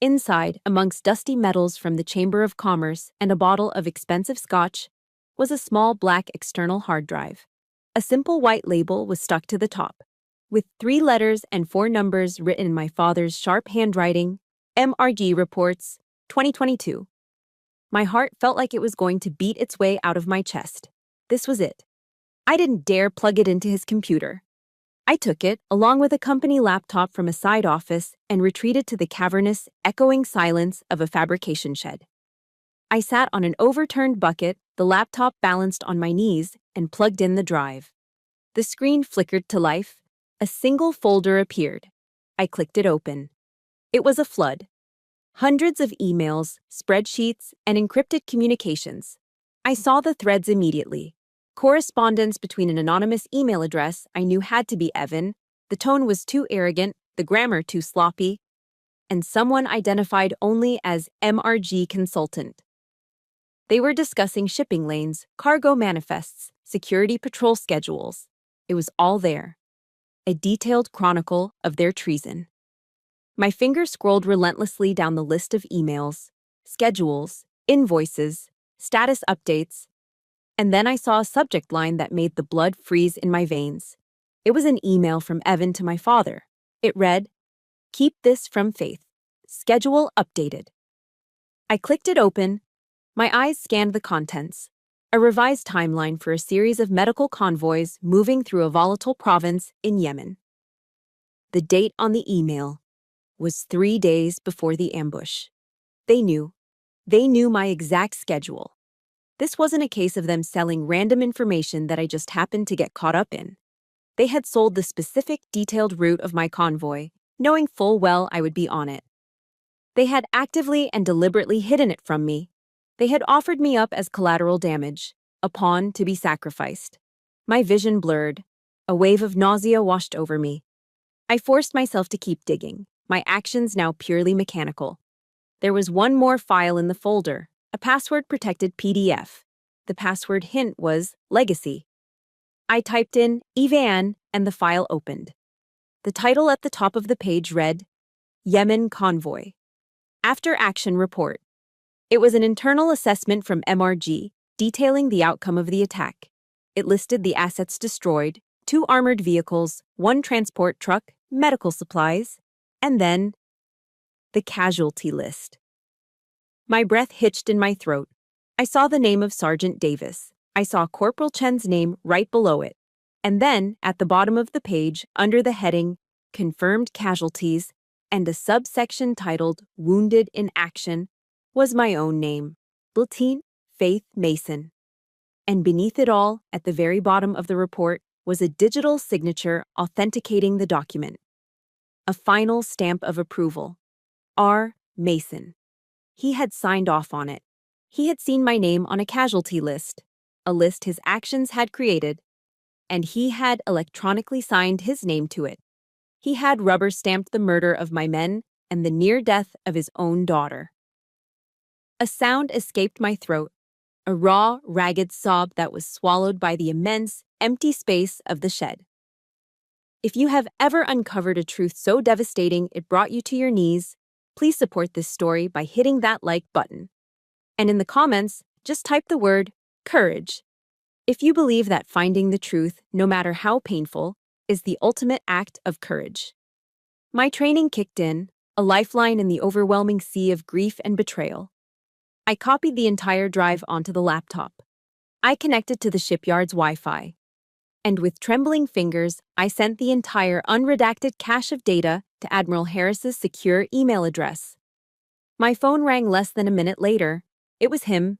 Inside, amongst dusty metals from the Chamber of Commerce and a bottle of expensive scotch, was a small black external hard drive. A simple white label was stuck to the top, with 3 letters and 4 numbers written in my father's sharp handwriting, MRG Reports, 2022. My heart felt like it was going to beat its way out of my chest. This was it. I didn't dare plug it into his computer. I took it, along with a company laptop from a side office, and retreated to the cavernous, echoing silence of a fabrication shed. I sat on an overturned bucket, the laptop balanced on my knees, and plugged in the drive. The screen flickered to life. A single folder appeared. I clicked it open. It was a flood. Hundreds of emails, spreadsheets, and encrypted communications. I saw the threads immediately. Correspondence between an anonymous email address I knew had to be Evan, the tone was too arrogant, the grammar too sloppy, and someone identified only as MRG consultant. They were discussing shipping lanes, cargo manifests, security patrol schedules. It was all there. A detailed chronicle of their treason. My finger scrolled relentlessly down the list of emails, schedules, invoices, status updates, and then I saw a subject line that made the blood freeze in my veins. It was an email from Evan to my father. It read, "Keep this from Faith. Schedule updated." I clicked it open. My eyes scanned the contents. A revised timeline for a series of medical convoys moving through a volatile province in Yemen. The date on the email was 3 days before the ambush. They knew. They knew my exact schedule. This wasn't a case of them selling random information that I just happened to get caught up in. They had sold the specific, detailed route of my convoy, knowing full well I would be on it. They had actively and deliberately hidden it from me. They had offered me up as collateral damage, a pawn to be sacrificed. My vision blurred. A wave of nausea washed over me. I forced myself to keep digging, my actions now purely mechanical. There was one more file in the folder, a password-protected PDF. The password hint was Legacy. I typed in Evan and the file opened. The title at the top of the page read, Yemen Convoy. After Action Report. It was an internal assessment from MRG, detailing the outcome of the attack. It listed the assets destroyed, 2 armored vehicles, 1 transport truck, medical supplies, and then the casualty list. My breath hitched in my throat. I saw the name of Sergeant Davis. I saw Corporal Chen's name right below it. And then, at the bottom of the page, under the heading, Confirmed Casualties, and a subsection titled Wounded in Action, was my own name, Blutine Faith Mason. And beneath it all, at the very bottom of the report, was a digital signature authenticating the document. A final stamp of approval. R. Mason. He had signed off on it. He had seen my name on a casualty list, a list his actions had created, and he had electronically signed his name to it. He had rubber-stamped the murder of my men and the near death of his own daughter. A sound escaped my throat, a raw, ragged sob that was swallowed by the immense, empty space of the shed. If you have ever uncovered a truth so devastating it brought you to your knees, please support this story by hitting that like button. And in the comments, just type the word courage. If you believe that finding the truth, no matter how painful, is the ultimate act of courage. My training kicked in, a lifeline in the overwhelming sea of grief and betrayal. I copied the entire drive onto the laptop. I connected to the shipyard's Wi-Fi. And with trembling fingers, I sent the entire unredacted cache of data to Admiral Harris's secure email address. My phone rang less than a minute later. It was him.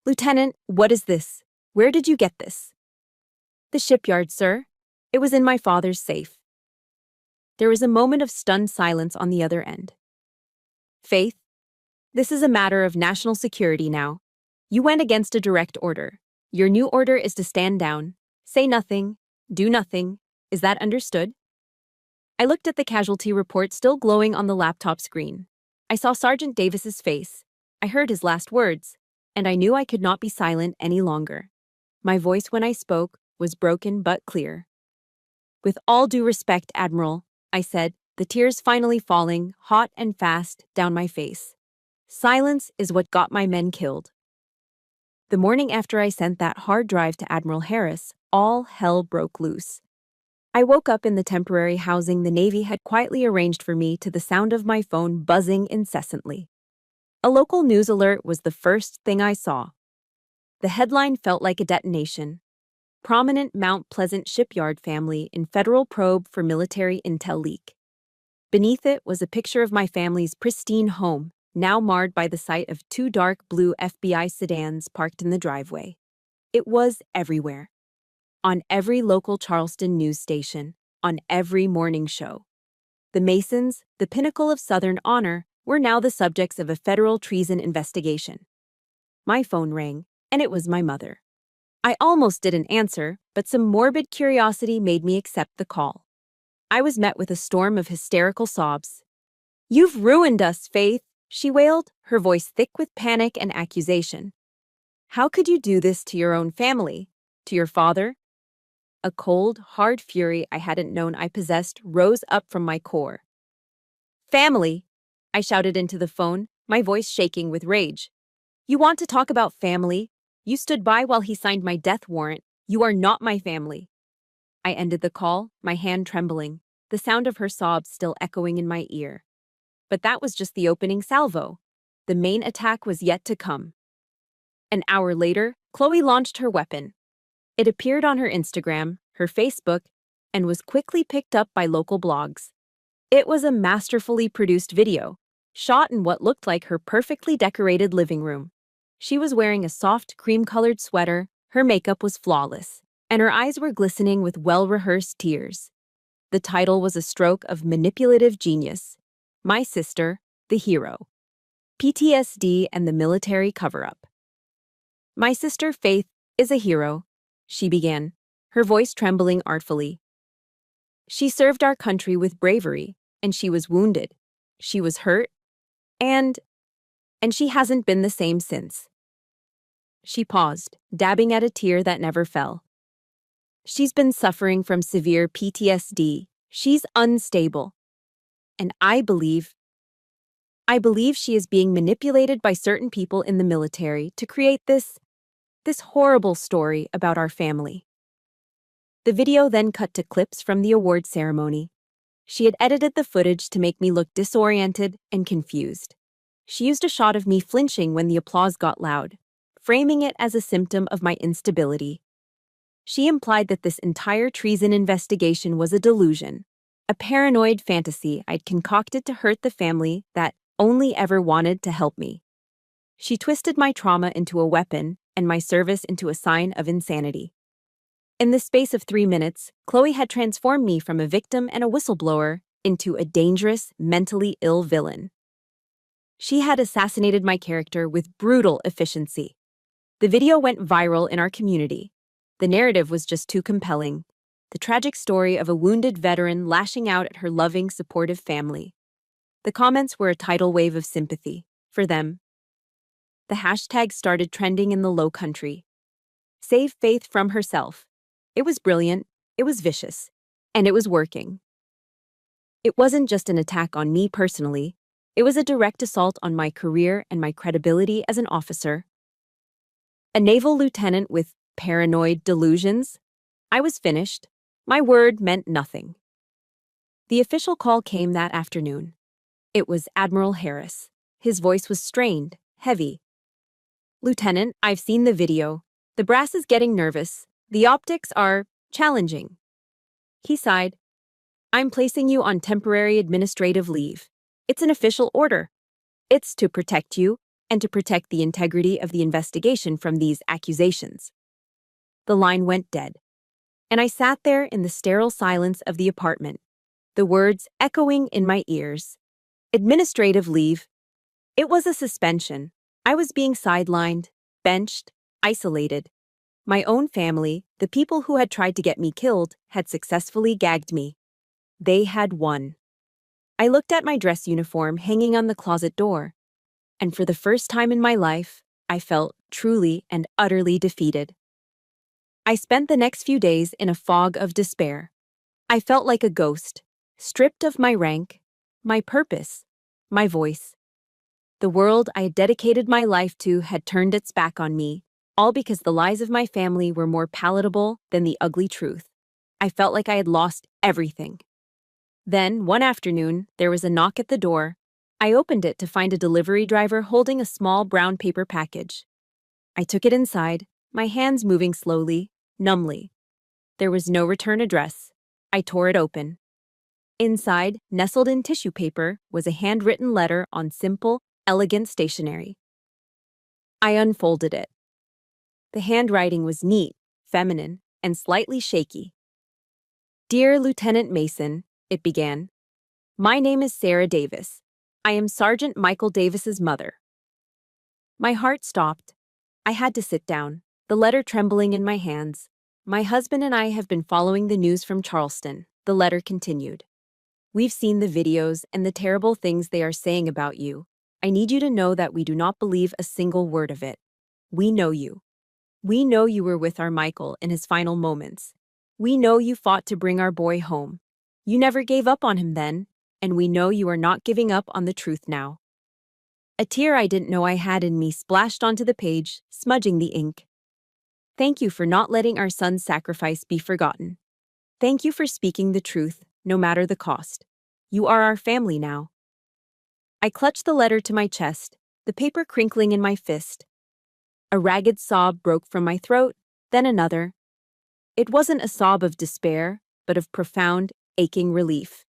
"Lieutenant, what is this? Where did you get this?" "The shipyard, sir. It was in my father's safe." There was a moment of stunned silence on the other end. "Faith, this is a matter of national security now. You went against a direct order. Your new order is to stand down, say nothing, do nothing. Is that understood?" I looked at the casualty report still glowing on the laptop screen. I saw Sergeant Davis's face. I heard his last words, and I knew I could not be silent any longer. My voice when I spoke was broken but clear. "With all due respect, Admiral," I said, the tears finally falling, hot and fast, down my face. "Silence is what got my men killed." The morning after I sent that hard drive to Admiral Harris, all hell broke loose. I woke up in the temporary housing the Navy had quietly arranged for me to the sound of my phone buzzing incessantly. A local news alert was the first thing I saw. The headline felt like a detonation. Prominent Mount Pleasant shipyard family in federal probe for military intel leak. Beneath it was a picture of my family's pristine home, now marred by the sight of 2 dark blue FBI sedans parked in the driveway. It was everywhere. On every local Charleston news station, on every morning show. The Masons, the pinnacle of Southern honor, were now the subjects of a federal treason investigation. My phone rang, and it was my mother. I almost didn't answer, but some morbid curiosity made me accept the call. I was met with a storm of hysterical sobs. "You've ruined us, Faith," she wailed, her voice thick with panic and accusation. "How could you do this to your own family? To your father?" A cold, hard fury I hadn't known I possessed rose up from my core. "Family!" I shouted into the phone, my voice shaking with rage. "You want to talk about family? You stood by while he signed my death warrant. You are not my family." I ended the call, my hand trembling, the sound of her sobs still echoing in my ear. But that was just the opening salvo. The main attack was yet to come. An hour later, Chloe launched her weapon. It appeared on her Instagram, her Facebook, and was quickly picked up by local blogs. It was a masterfully produced video, shot in what looked like her perfectly decorated living room. She was wearing a soft cream-colored sweater, her makeup was flawless, and her eyes were glistening with well-rehearsed tears. The title was a stroke of manipulative genius. My Sister, the Hero. PTSD and the Military Cover-Up. "My sister Faith is a hero," she began, her voice trembling artfully. "She served our country with bravery, and she was wounded. She was hurt, and she hasn't been the same since." She paused, dabbing at a tear that never fell. "She's been suffering from severe PTSD. She's unstable. And I believe she is being manipulated by certain people in the military to create this horrible story about our family." The video then cut to clips from the award ceremony. She had edited the footage to make me look disoriented and confused. She used a shot of me flinching when the applause got loud, framing it as a symptom of my instability. She implied that this entire treason investigation was a delusion, a paranoid fantasy I'd concocted to hurt the family that only ever wanted to help me. She twisted my trauma into a weapon and my service into a sign of insanity. In the space of 3 minutes, Chloe had transformed me from a victim and a whistleblower into a dangerous, mentally ill villain. She had assassinated my character with brutal efficiency. The video went viral in our community. The narrative was just too compelling. The tragic story of a wounded veteran lashing out at her loving, supportive family. The comments were a tidal wave of sympathy for them. The hashtag started trending in the Low Country. Save Faith from herself. It was brilliant, it was vicious, and it was working. It wasn't just an attack on me personally, it was a direct assault on my career and my credibility as an officer. A naval lieutenant with paranoid delusions? I was finished. My word meant nothing. The official call came that afternoon. It was Admiral Harris. His voice was strained, heavy. "Lieutenant, I've seen the video. The brass is getting nervous. The optics are challenging." He sighed. "I'm placing you on temporary administrative leave. It's an official order. It's to protect you and to protect the integrity of the investigation from these accusations." The line went dead, and I sat there in the sterile silence of the apartment, the words echoing in my ears. Administrative leave. It was a suspension. I was being sidelined, benched, isolated. My own family, the people who had tried to get me killed, had successfully gagged me. They had won. I looked at my dress uniform hanging on the closet door, and for the first time in my life, I felt truly and utterly defeated. I spent the next few days in a fog of despair. I felt like a ghost, stripped of my rank, my purpose, my voice. The world I had dedicated my life to had turned its back on me, all because the lies of my family were more palatable than the ugly truth. I felt like I had lost everything. Then, one afternoon, there was a knock at the door. I opened it to find a delivery driver holding a small brown paper package. I took it inside, my hands moving slowly, numbly. There was no return address. I tore it open. Inside, nestled in tissue paper, was a handwritten letter on simple, elegant stationery. I unfolded it. The handwriting was neat, feminine, and slightly shaky. "Dear Lieutenant Mason," it began. "My name is Sarah Davis. I am Sergeant Michael Davis's mother." My heart stopped. I had to sit down, the letter trembling in my hands. My husband and I have been following the news from Charleston, the letter continued. We've seen the videos and the terrible things they are saying about you. I need you to know that we do not believe a single word of it. We know you. We know you were with our Michael in his final moments. We know you fought to bring our boy home. You never gave up on him then, and we know you are not giving up on the truth now. A tear I didn't know I had in me splashed onto the page, smudging the ink. Thank you for not letting our son's sacrifice be forgotten. Thank you for speaking the truth, no matter the cost. You are our family now. I clutched the letter to my chest, the paper crinkling in my fist. A ragged sob broke from my throat, then another. It wasn't a sob of despair, but of profound, aching relief.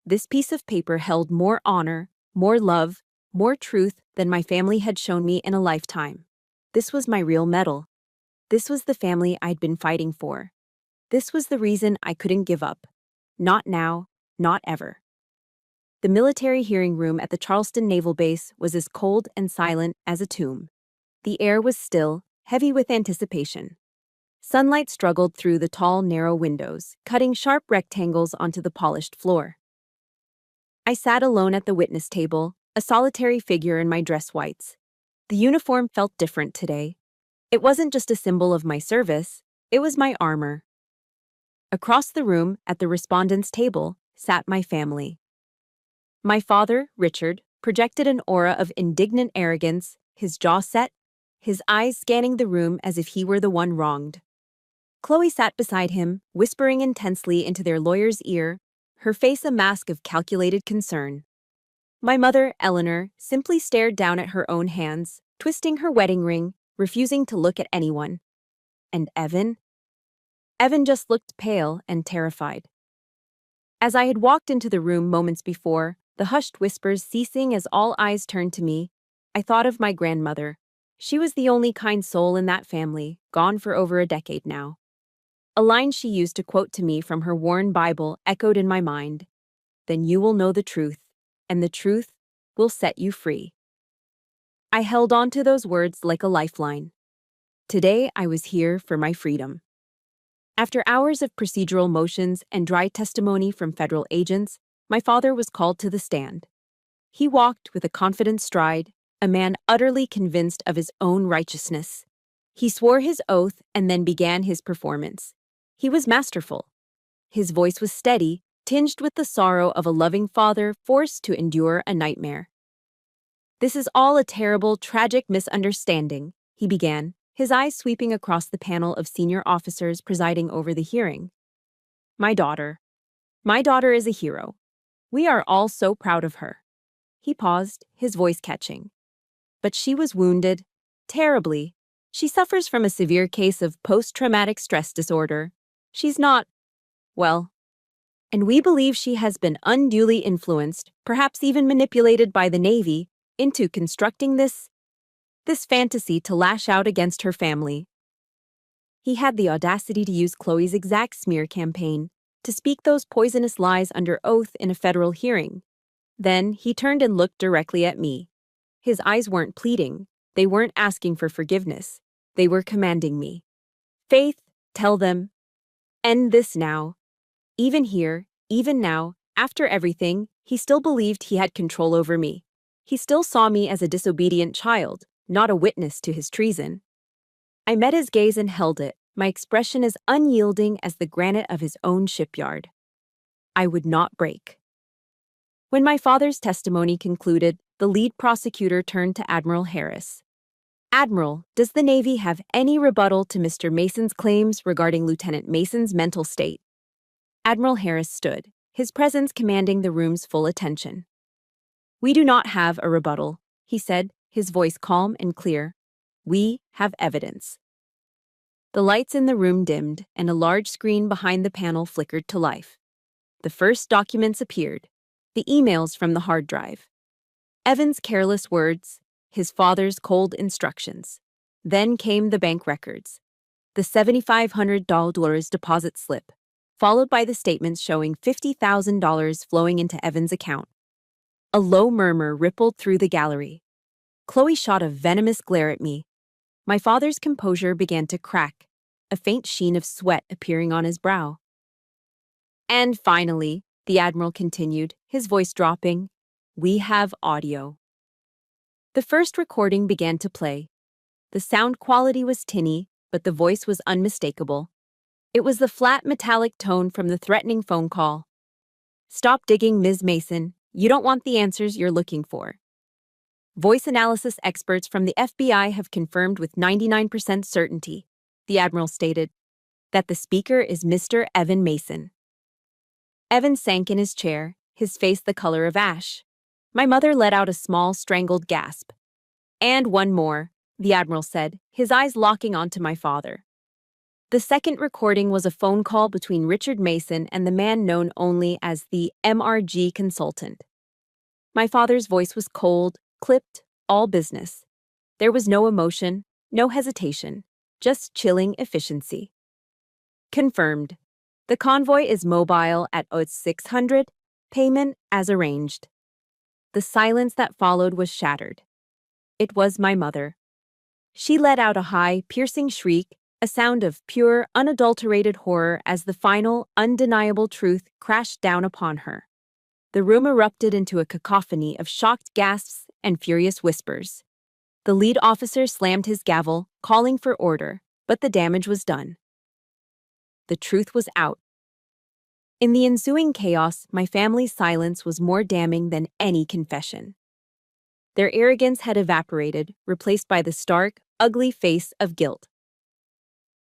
This piece of paper held more honor, more love, more truth than my family had shown me in a lifetime. This was my real medal. This was the family I'd been fighting for. This was the reason I couldn't give up. Not now, not ever. The military hearing room at the Charleston Naval Base was as cold and silent as a tomb. The air was still, heavy with anticipation. Sunlight struggled through the tall, narrow windows, cutting sharp rectangles onto the polished floor. I sat alone at the witness table, a solitary figure in my dress whites. The uniform felt different today. It wasn't just a symbol of my service, it was my armor. Across the room, at the respondent's table, sat my family. My father, Richard, projected an aura of indignant arrogance, his jaw set, his eyes scanning the room as if he were the one wronged. Chloe sat beside him, whispering intensely into their lawyer's ear, her face a mask of calculated concern. My mother, Eleanor, simply stared down at her own hands, twisting her wedding ring, refusing to look at anyone. And Evan? Evan just looked pale and terrified. As I had walked into the room moments before, the hushed whispers ceasing as all eyes turned to me, I thought of my grandmother. She was the only kind soul in that family, gone for over a decade now. A line she used to quote to me from her worn Bible echoed in my mind. Then you will know the truth, and the truth will set you free. I held on to those words like a lifeline. Today I was here for my freedom. After hours of procedural motions and dry testimony from federal agents, my father was called to the stand. He walked with a confident stride, a man utterly convinced of his own righteousness. He swore his oath and then began his performance. He was masterful. His voice was steady, tinged with the sorrow of a loving father forced to endure a nightmare. This is all a terrible, tragic misunderstanding, he began, his eyes sweeping across the panel of senior officers presiding over the hearing. My daughter is a hero. We are all so proud of her. He paused, his voice catching. But she was wounded, terribly. She suffers from a severe case of post-traumatic stress disorder. She's not, well, and we believe she has been unduly influenced, perhaps even manipulated by the Navy, into constructing this fantasy to lash out against her family. He had the audacity to use Chloe's exact smear campaign, to speak those poisonous lies under oath in a federal hearing. Then he turned and looked directly at me. His eyes weren't pleading, they weren't asking for forgiveness, they were commanding me. Faith, tell them, end this now. Even here, even now, after everything, he still believed he had control over me. He still saw me as a disobedient child, not a witness to his treason. I met his gaze and held it, my expression as unyielding as the granite of his own shipyard. I would not break. When my father's testimony concluded, the lead prosecutor turned to Admiral Harris. Admiral, does the Navy have any rebuttal to Mr. Mason's claims regarding Lieutenant Mason's mental state? Admiral Harris stood, his presence commanding the room's full attention. We do not have a rebuttal, he said, his voice calm and clear. We have evidence. The lights in the room dimmed, and a large screen behind the panel flickered to life. The first documents appeared, the emails from the hard drive. Evan's careless words, his father's cold instructions. Then came the bank records. The $7,500 deposit slip, followed by the statements showing $50,000 flowing into Evan's account. A low murmur rippled through the gallery. Chloe shot a venomous glare at me. My father's composure began to crack, a faint sheen of sweat appearing on his brow. And finally, the Admiral continued, his voice dropping, we have audio. The first recording began to play. The sound quality was tinny, but the voice was unmistakable. It was the flat metallic tone from the threatening phone call. Stop digging, Ms. Mason. You don't want the answers you're looking for. Voice analysis experts from the FBI have confirmed with 99% certainty, the Admiral stated, that the speaker is Mr. Evan Mason. Evan sank in his chair, his face the color of ash. My mother let out a small, strangled gasp. And one more, the Admiral said, his eyes locking onto my father. The second recording was a phone call between Richard Mason and the man known only as the MRG consultant. My father's voice was cold, clipped, all business. There was no emotion, no hesitation, just chilling efficiency. Confirmed. The convoy is mobile at 0600, payment as arranged. The silence that followed was shattered. It was my mother. She let out a high, piercing shriek, a sound of pure, unadulterated horror as the final, undeniable truth crashed down upon her. The room erupted into a cacophony of shocked gasps and furious whispers. The lead officer slammed his gavel, calling for order, but the damage was done. The truth was out. In the ensuing chaos, my family's silence was more damning than any confession. Their arrogance had evaporated, replaced by the stark, ugly face of guilt.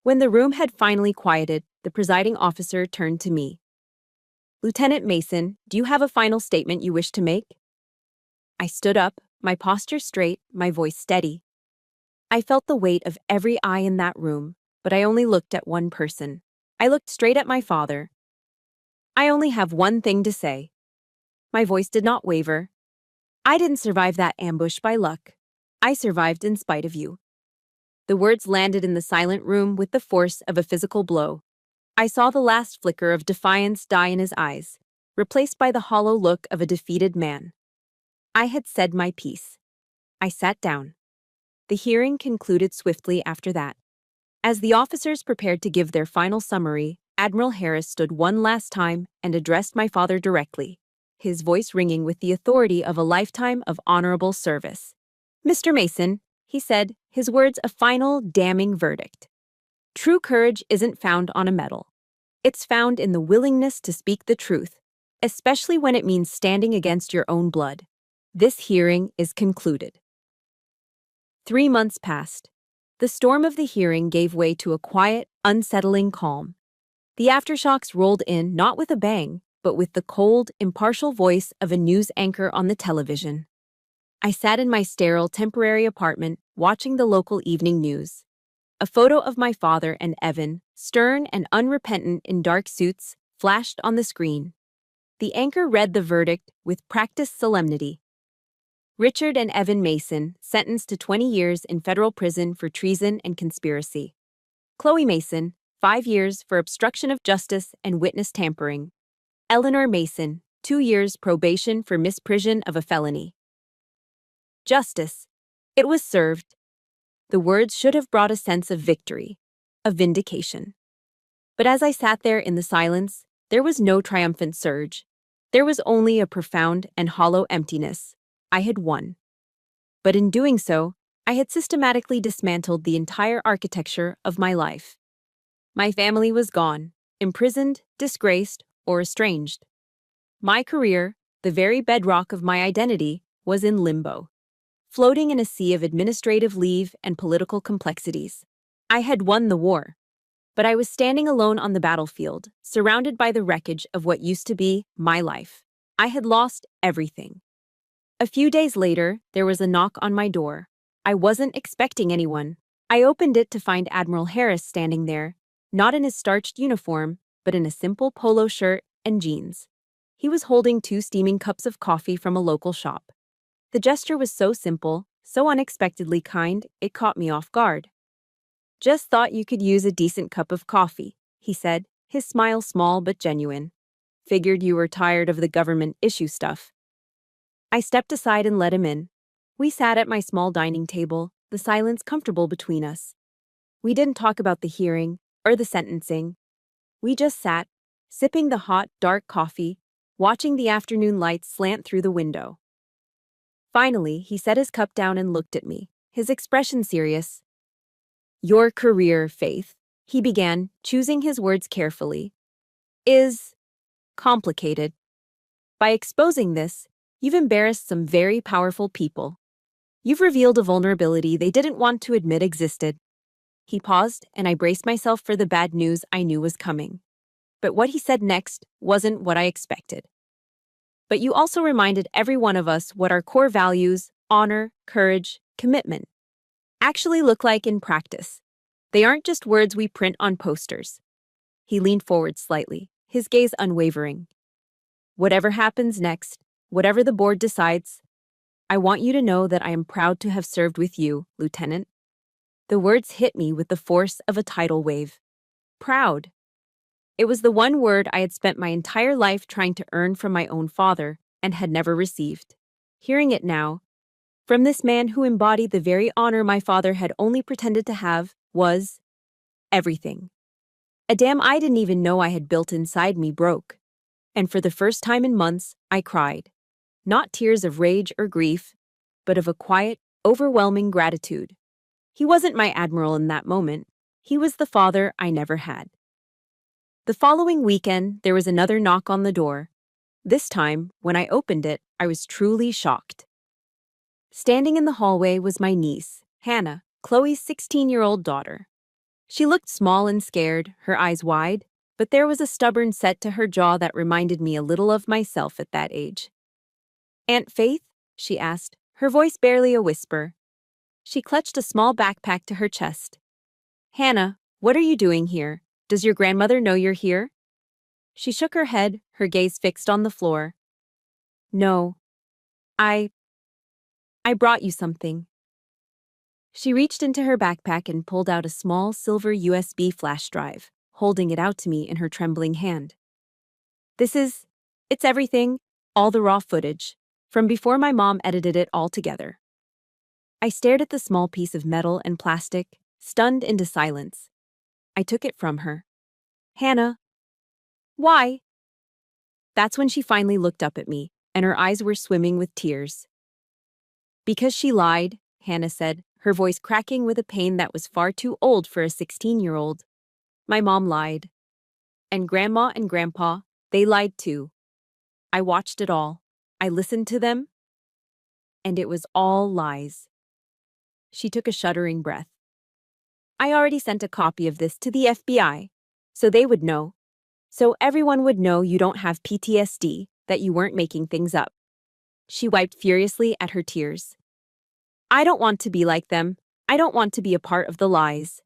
When the room had finally quieted, the presiding officer turned to me. Lieutenant Mason, do you have a final statement you wish to make? I stood up, my posture straight, my voice steady. I felt the weight of every eye in that room, but I only looked at one person. I looked straight at my father. I only have one thing to say. My voice did not waver. I didn't survive that ambush by luck. I survived in spite of you. The words landed in the silent room with the force of a physical blow. I saw the last flicker of defiance die in his eyes, replaced by the hollow look of a defeated man. I had said my piece. I sat down. The hearing concluded swiftly after that. As the officers prepared to give their final summary, Admiral Harris stood one last time and addressed my father directly, his voice ringing with the authority of a lifetime of honorable service. Mr. Mason, he said, his words a final, damning verdict. True courage isn't found on a medal. It's found in the willingness to speak the truth, especially when it means standing against your own blood. This hearing is concluded. 3 months passed. The storm of the hearing gave way to a quiet, unsettling calm. The aftershocks rolled in not with a bang, but with the cold, impartial voice of a news anchor on the television. I sat in my sterile, temporary apartment, watching the local evening news. A photo of my father and Evan, stern and unrepentant in dark suits, flashed on the screen. The anchor read the verdict with practiced solemnity. Richard and Evan Mason, sentenced to 20 years in federal prison for treason and conspiracy. Chloe Mason, 5 years for obstruction of justice and witness tampering. Eleanor Mason, 2 years probation for misprision of a felony. Justice. It was served. The words should have brought a sense of victory, of vindication. But as I sat there in the silence, there was no triumphant surge. There was only a profound and hollow emptiness. I had won. But in doing so, I had systematically dismantled the entire architecture of my life. My family was gone, imprisoned, disgraced, or estranged. My career, the very bedrock of my identity, was in limbo, floating in a sea of administrative leave and political complexities. I had won the war, but I was standing alone on the battlefield, surrounded by the wreckage of what used to be my life. I had lost everything. A few days later, there was a knock on my door. I wasn't expecting anyone. I opened it to find Admiral Harris standing there, not in his starched uniform, but in a simple polo shirt and jeans. He was holding 2 steaming cups of coffee from a local shop. The gesture was so simple, so unexpectedly kind, it caught me off guard. Just thought you could use a decent cup of coffee, he said, his smile small but genuine. Figured you were tired of the government issue stuff. I stepped aside and let him in. We sat at my small dining table, the silence comfortable between us. We didn't talk about the hearing or the sentencing. We just sat, sipping the hot, dark coffee, watching the afternoon light slant through the window. Finally, he set his cup down and looked at me, his expression serious. "Your career, Faith," he began, choosing his words carefully, "is complicated. By exposing this, you've embarrassed some very powerful people. You've revealed a vulnerability they didn't want to admit existed." He paused, and I braced myself for the bad news I knew was coming. But what he said next wasn't what I expected. "But you also reminded every one of us what our core values, honor, courage, commitment, actually look like in practice. They aren't just words we print on posters." He leaned forward slightly, his gaze unwavering. "Whatever happens next, whatever the board decides, I want you to know that I am proud to have served with you, Lieutenant." The words hit me with the force of a tidal wave. Proud. It was the one word I had spent my entire life trying to earn from my own father and had never received. Hearing it now, from this man who embodied the very honor my father had only pretended to have, was everything. A dam I didn't even know I had built inside me broke. And for the first time in months, I cried. Not tears of rage or grief, but of a quiet, overwhelming gratitude. He wasn't my admiral in that moment. He was the father I never had. The following weekend, there was another knock on the door. This time, when I opened it, I was truly shocked. Standing in the hallway was my niece, Hannah, Chloe's 16-year-old daughter. She looked small and scared, her eyes wide, but there was a stubborn set to her jaw that reminded me a little of myself at that age. "Aunt Faith?" she asked, her voice barely a whisper. She clutched a small backpack to her chest. "Hannah, what are you doing here? Does your grandmother know you're here?" She shook her head, her gaze fixed on the floor. "No. I brought you something." She reached into her backpack and pulled out a small silver USB flash drive, holding it out to me in her trembling hand. It's everything, all the raw footage, from before my mom edited it all together." I stared at the small piece of metal and plastic, stunned into silence. I took it from her. "Hannah." "Why?" That's when she finally looked up at me, and her eyes were swimming with tears. "Because she lied," Hannah said, her voice cracking with a pain that was far too old for a 16-year-old. "My mom lied. And Grandma and Grandpa, they lied too. I watched it all. I listened to them. And it was all lies." She took a shuddering breath. "I already sent a copy of this to the FBI, so they would know. So everyone would know you don't have PTSD, that you weren't making things up." She wiped furiously at her tears. "I don't want to be like them. I don't want to be a part of the lies."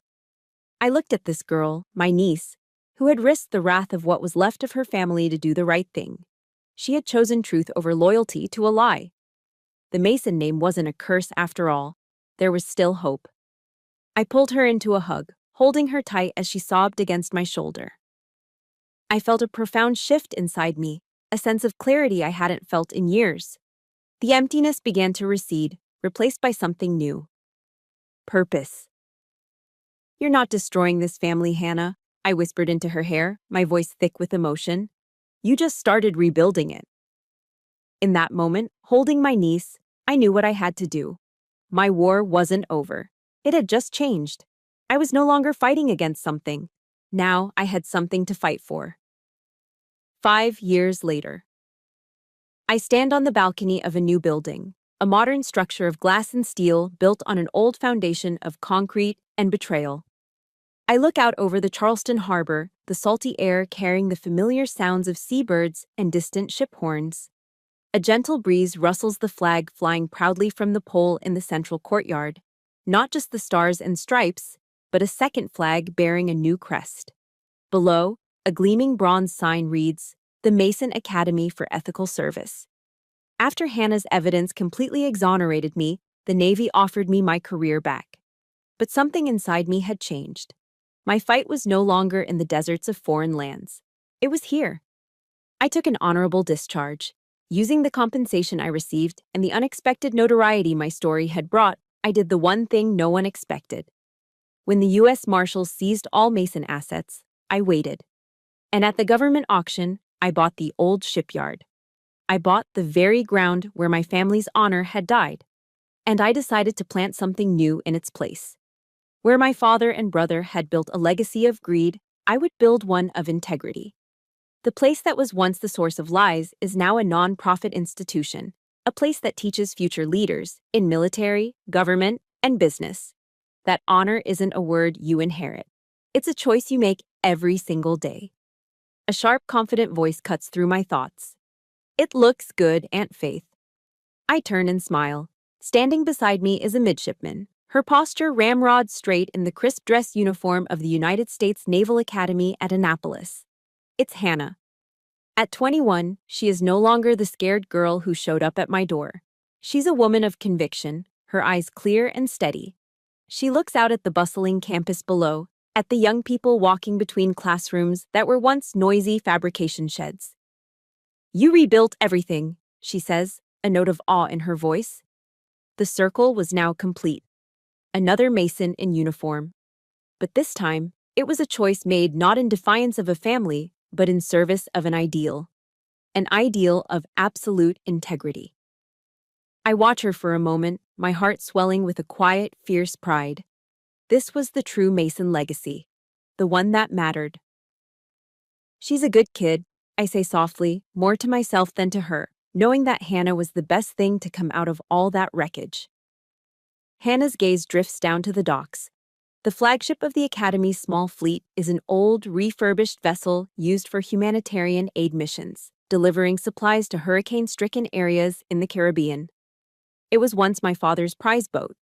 I looked at this girl, my niece, who had risked the wrath of what was left of her family to do the right thing. She had chosen truth over loyalty to a lie. The Mason name wasn't a curse after all. There was still hope. I pulled her into a hug, holding her tight as she sobbed against my shoulder. I felt a profound shift inside me, a sense of clarity I hadn't felt in years. The emptiness began to recede, replaced by something new. Purpose. "You're not destroying this family, Hannah," I whispered into her hair, my voice thick with emotion. "You just started rebuilding it." In that moment, holding my niece, I knew what I had to do. My war wasn't over. It had just changed. I was no longer fighting against something. Now I had something to fight for. 5 years later. I stand on the balcony of a new building, a modern structure of glass and steel built on an old foundation of concrete and betrayal. I look out over the Charleston harbor, the salty air carrying the familiar sounds of seabirds and distant ship horns. A gentle breeze rustles the flag flying proudly from the pole in the central courtyard. Not just the stars and stripes, but a second flag bearing a new crest. Below, a gleaming bronze sign reads, "The Mason Academy for Ethical Service." After Hannah's evidence completely exonerated me, the Navy offered me my career back. But something inside me had changed. My fight was no longer in the deserts of foreign lands. It was here. I took an honorable discharge. Using the compensation I received and the unexpected notoriety my story had brought, I did the one thing no one expected. When the U.S. Marshals seized all Mason assets, I waited. And at the government auction, I bought the old shipyard. I bought the very ground where my family's honor had died. And I decided to plant something new in its place. Where my father and brother had built a legacy of greed, I would build one of integrity. The place that was once the source of lies is now a non-profit institution, a place that teaches future leaders in military, government, and business that honor isn't a word you inherit. It's a choice you make every single day. A sharp, confident voice cuts through my thoughts. It looks good, Aunt Faith. I turn and smile. Standing beside me is a midshipman, her posture ramrod straight in the crisp dress uniform of the United States Naval Academy at Annapolis. It's Hannah. At 21, she is no longer the scared girl who showed up at my door. She's a woman of conviction, her eyes clear and steady. She looks out at the bustling campus below, at the young people walking between classrooms that were once noisy fabrication sheds. "You rebuilt everything," she says, a note of awe in her voice. The circle was now complete. Another Mason in uniform. But this time, it was a choice made not in defiance of a family, but in service of an ideal of absolute integrity. I watch her for a moment, my heart swelling with a quiet, fierce pride. This was the true Mason legacy, the one that mattered. "She's a good kid," I say softly, more to myself than to her, knowing that Hannah was the best thing to come out of all that wreckage. Hannah's gaze drifts down to the docks. The flagship of the Academy's small fleet is an old, refurbished vessel used for humanitarian aid missions, delivering supplies to hurricane-stricken areas in the Caribbean. It was once my father's prize boat.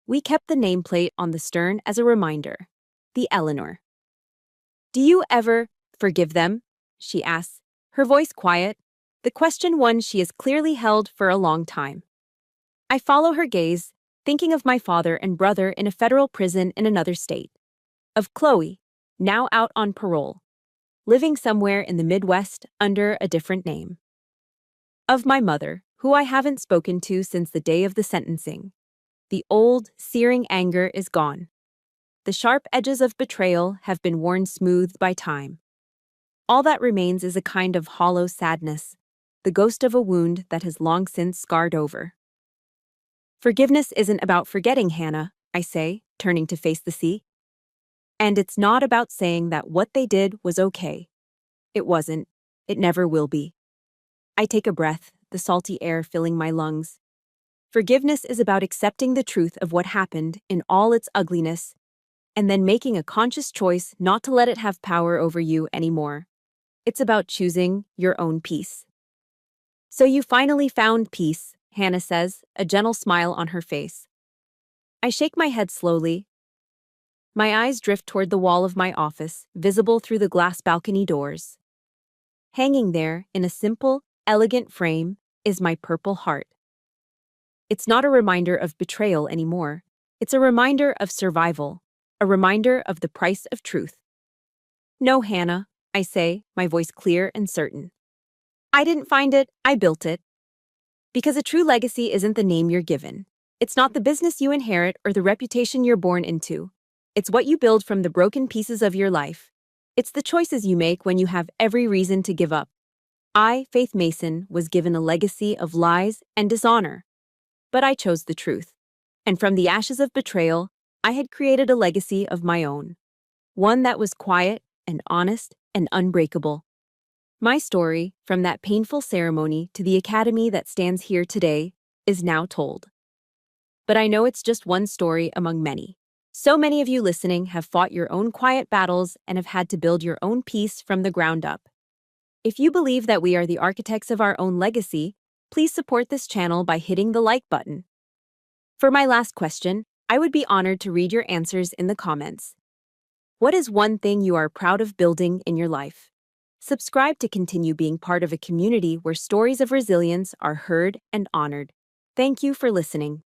We kept the nameplate on the stern as a reminder. The Eleanor. "Do you ever forgive them?" she asks, her voice quiet, the question one she has clearly held for a long time. I follow her gaze, thinking of my father and brother in a federal prison in another state. Of Chloe, now out on parole, living somewhere in the Midwest under a different name. Of my mother, who I haven't spoken to since the day of the sentencing. The old, searing anger is gone. The sharp edges of betrayal have been worn smooth by time. All that remains is a kind of hollow sadness, the ghost of a wound that has long since scarred over. "Forgiveness isn't about forgetting, Hannah," I say, turning to face the sea. "And it's not about saying that what they did was okay. It wasn't. It never will be." I take a breath, the salty air filling my lungs. Forgiveness is about accepting the truth of what happened in all its ugliness, and then making a conscious choice not to let it have power over you anymore. It's about choosing your own peace. "So you finally found peace," Hannah says, a gentle smile on her face. I shake my head slowly. My eyes drift toward the wall of my office, visible through the glass balcony doors. Hanging there, in a simple, elegant frame, is my purple heart. It's not a reminder of betrayal anymore. It's a reminder of survival, a reminder of the price of truth. "No, Hannah," I say, my voice clear and certain. "I didn't find it, I built it." Because a true legacy isn't the name you're given. It's not the business you inherit or the reputation you're born into. It's what you build from the broken pieces of your life. It's the choices you make when you have every reason to give up. I, Faith Mason, was given a legacy of lies and dishonor. But I chose the truth. And from the ashes of betrayal, I had created a legacy of my own. One that was quiet and honest and unbreakable. My story, from that painful ceremony to the academy that stands here today, is now told. But I know it's just one story among many. So many of you listening have fought your own quiet battles and have had to build your own peace from the ground up. If you believe that we are the architects of our own legacy, please support this channel by hitting the like button. For my last question, I would be honored to read your answers in the comments. What is one thing you are proud of building in your life? Subscribe to continue being part of a community where stories of resilience are heard and honored. Thank you for listening.